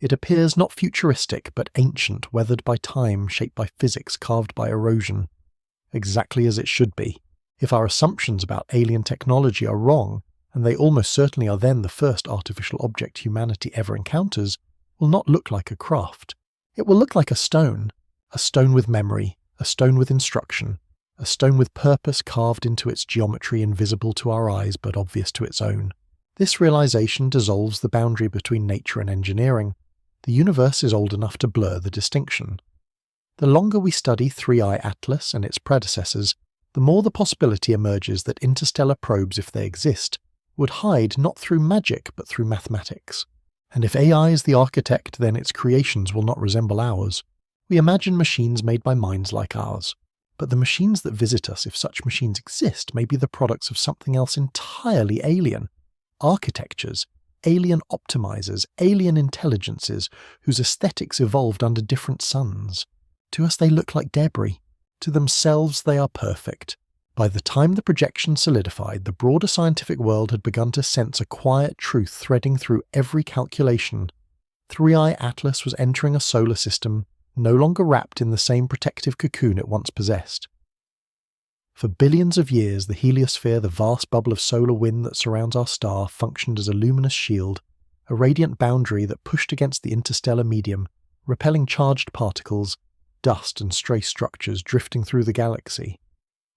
It appears not futuristic, but ancient, weathered by time, shaped by physics, carved by erosion. Exactly as it should be. If our assumptions about alien technology are wrong, and they almost certainly are, then the first artificial object humanity ever encounters will not look like a craft. It will look like a stone with memory, a stone with instruction, a stone with purpose carved into its geometry, invisible to our eyes but obvious to its own. This realization dissolves the boundary between nature and engineering. The universe is old enough to blur the distinction. The longer we study 3I Atlas and its predecessors, the more the possibility emerges that interstellar probes, if they exist, would hide not through magic but through mathematics. And if AI is the architect, then its creations will not resemble ours. We imagine machines made by minds like ours. But the machines that visit us, if such machines exist, may be the products of something else entirely alien. Architectures, alien optimizers, alien intelligences, whose aesthetics evolved under different suns. To us they look like debris. To themselves they are perfect. By the time the projection solidified, the broader scientific world had begun to sense a quiet truth threading through every calculation. 3I Atlas was entering a solar system no longer wrapped in the same protective cocoon it once possessed. For billions of years, the heliosphere, the vast bubble of solar wind that surrounds our star, functioned as a luminous shield, a radiant boundary that pushed against the interstellar medium, repelling charged particles, dust and stray structures drifting through the galaxy.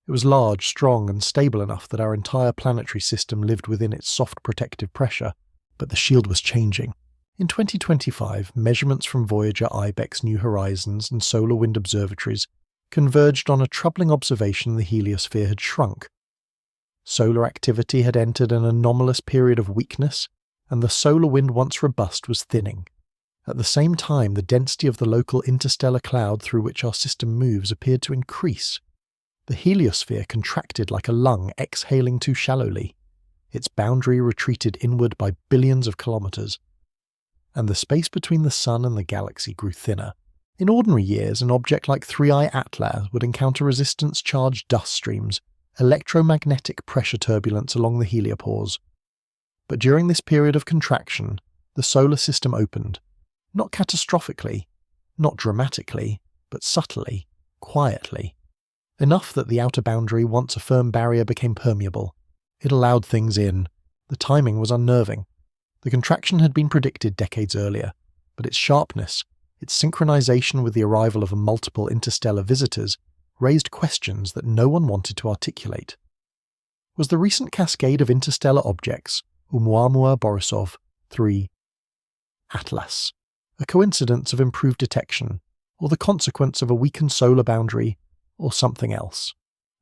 It was large, strong, and stable enough that our entire planetary system lived within its soft protective pressure, but the shield was changing. In 2025, measurements from Voyager, IBEX, New Horizons, and solar wind observatories converged on a troubling observation: the heliosphere had shrunk. Solar activity had entered an anomalous period of weakness, and the solar wind, once robust, was thinning. At the same time, the density of the local interstellar cloud through which our system moves appeared to increase. The heliosphere contracted like a lung exhaling too shallowly. Its boundary retreated inward by billions of kilometers, and the space between the Sun and the galaxy grew thinner. In ordinary years, an object like 3I Atlas would encounter resistance-charged dust streams, electromagnetic pressure turbulence along the heliopause. But during this period of contraction, the solar system opened, not catastrophically, not dramatically, but subtly, quietly. Enough that the outer boundary, once a firm barrier, became permeable. It allowed things in. The timing was unnerving. The contraction had been predicted decades earlier, but its sharpness, its synchronization with the arrival of multiple interstellar visitors, raised questions that no one wanted to articulate. Was the recent cascade of interstellar objects, Oumuamua, Borisov, 3, Atlas, a coincidence of improved detection, or the consequence of a weakened solar boundary, or something else,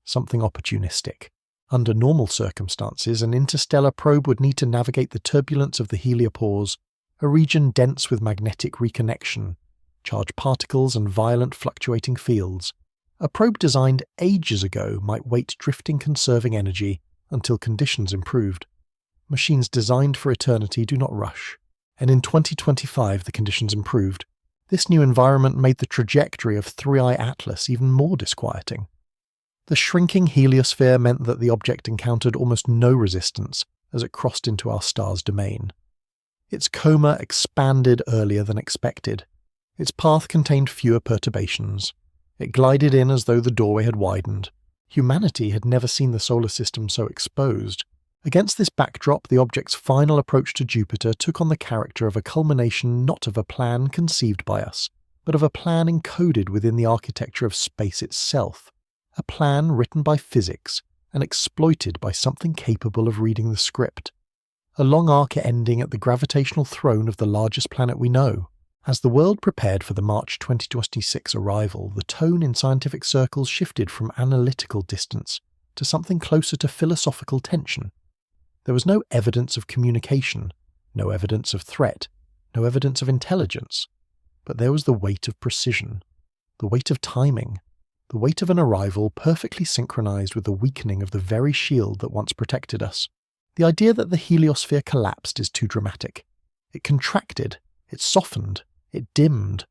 something opportunistic? Under normal circumstances, an interstellar probe would need to navigate the turbulence of the heliopause, a region dense with magnetic reconnection, charged particles and violent fluctuating fields. A probe designed ages ago might wait, drifting, conserving energy until conditions improved. Machines designed for eternity do not rush, and in 2025 the conditions improved. This new environment made the trajectory of 3I Atlas even more disquieting. The shrinking heliosphere meant that the object encountered almost no resistance as it crossed into our star's domain. Its coma expanded earlier than expected. Its path contained fewer perturbations. It glided in as though the doorway had widened. Humanity had never seen the solar system so exposed. Against this backdrop, the object's final approach to Jupiter took on the character of a culmination not of a plan conceived by us, but of a plan encoded within the architecture of space itself. A plan written by physics and exploited by something capable of reading the script. A long arc ending at the gravitational throne of the largest planet we know. As the world prepared for the March 2026 arrival, the tone in scientific circles shifted from analytical distance to something closer to philosophical tension. There was no evidence of communication, no evidence of threat, no evidence of intelligence, but there was the weight of precision, the weight of timing, the weight of an arrival perfectly synchronized with the weakening of the very shield that once protected us. The idea that the heliosphere collapsed is too dramatic. It contracted, it softened, it dimmed.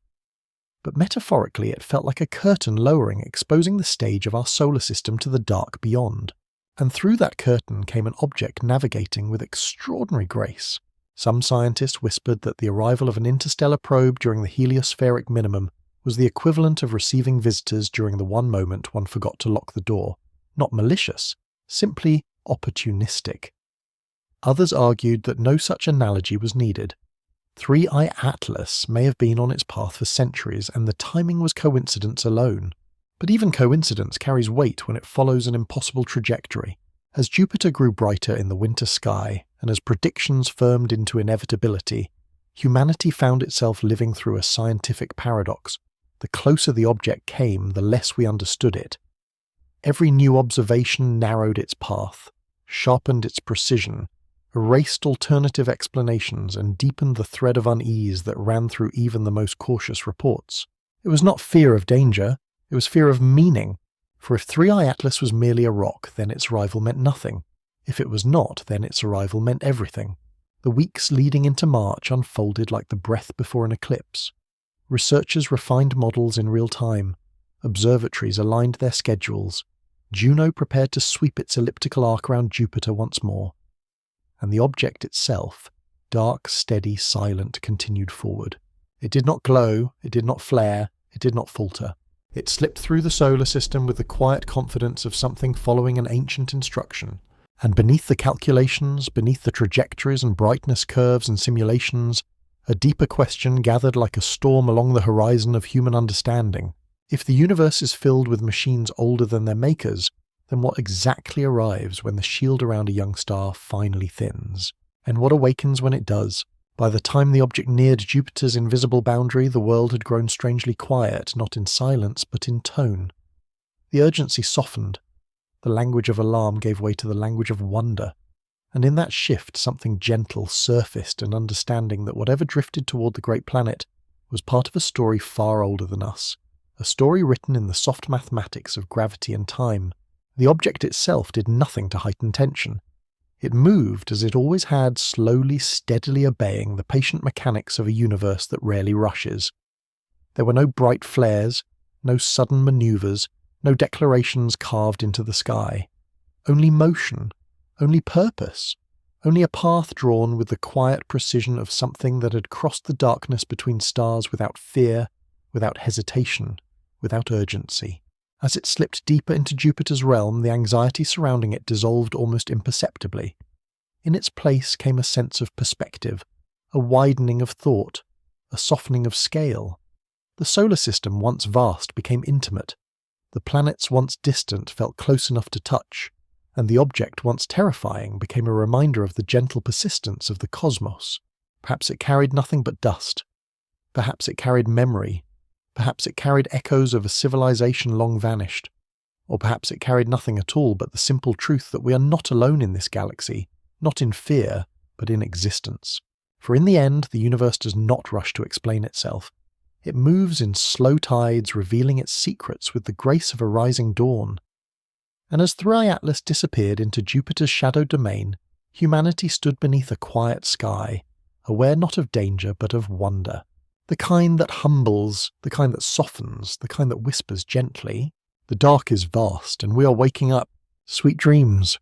But metaphorically, it felt like a curtain lowering, exposing the stage of our solar system to the dark beyond. And through that curtain came an object navigating with extraordinary grace. Some scientists whispered that the arrival of an interstellar probe during the heliospheric minimum was the equivalent of receiving visitors during the one moment one forgot to lock the door. Not malicious, simply opportunistic. Others argued that no such analogy was needed. 3i Atlas may have been on its path for centuries, and the timing was coincidence alone. But even coincidence carries weight when it follows an impossible trajectory. As Jupiter grew brighter in the winter sky, and as predictions firmed into inevitability, humanity found itself living through a scientific paradox. The closer the object came, the less we understood it. Every new observation narrowed its path, sharpened its precision, erased alternative explanations, and deepened the thread of unease that ran through even the most cautious reports. It was not fear of danger, it was fear of meaning. For if 3i Atlas was merely a rock, then its arrival meant nothing. If it was not, then its arrival meant everything. The weeks leading into March unfolded like the breath before an eclipse. Researchers refined models in real time. Observatories aligned their schedules. Juno prepared to sweep its elliptical arc around Jupiter once more. And the object itself, dark, steady, silent, continued forward. It did not glow, it did not flare, it did not falter. It slipped through the solar system with the quiet confidence of something following an ancient instruction. And beneath the calculations, beneath the trajectories and brightness curves and simulations, a deeper question gathered like a storm along the horizon of human understanding. If the universe is filled with machines older than their makers, then what exactly arrives when the shield around a young star finally thins? And what awakens when it does? By the time the object neared Jupiter's invisible boundary, the world had grown strangely quiet, not in silence, but in tone. The urgency softened. The language of alarm gave way to the language of wonder. And in that shift, something gentle surfaced, an understanding that whatever drifted toward the great planet was part of a story far older than us. A story written in the soft mathematics of gravity and time. The object itself did nothing to heighten tension. It moved as it always had, slowly, steadily obeying the patient mechanics of a universe that rarely rushes. There were no bright flares, no sudden maneuvers, no declarations carved into the sky. Only motion, only purpose, only a path drawn with the quiet precision of something that had crossed the darkness between stars without fear, without hesitation, without urgency. As it slipped deeper into Jupiter's realm, the anxiety surrounding it dissolved almost imperceptibly. In its place came a sense of perspective, a widening of thought, a softening of scale. The solar system, once vast, became intimate. The planets once distant felt close enough to touch, and the object once terrifying became a reminder of the gentle persistence of the cosmos. Perhaps it carried nothing but dust. Perhaps it carried memory. Perhaps it carried echoes of a civilization long vanished. Or perhaps it carried nothing at all but the simple truth that we are not alone in this galaxy, not in fear, but in existence. For in the end, the universe does not rush to explain itself. It moves in slow tides, revealing its secrets with the grace of a rising dawn. And as 3i Atlas disappeared into Jupiter's shadow domain, humanity stood beneath a quiet sky, aware not of danger but of wonder. The kind that humbles, the kind that softens, the kind that whispers gently. The dark is vast, and we are waking up. Sweet dreams.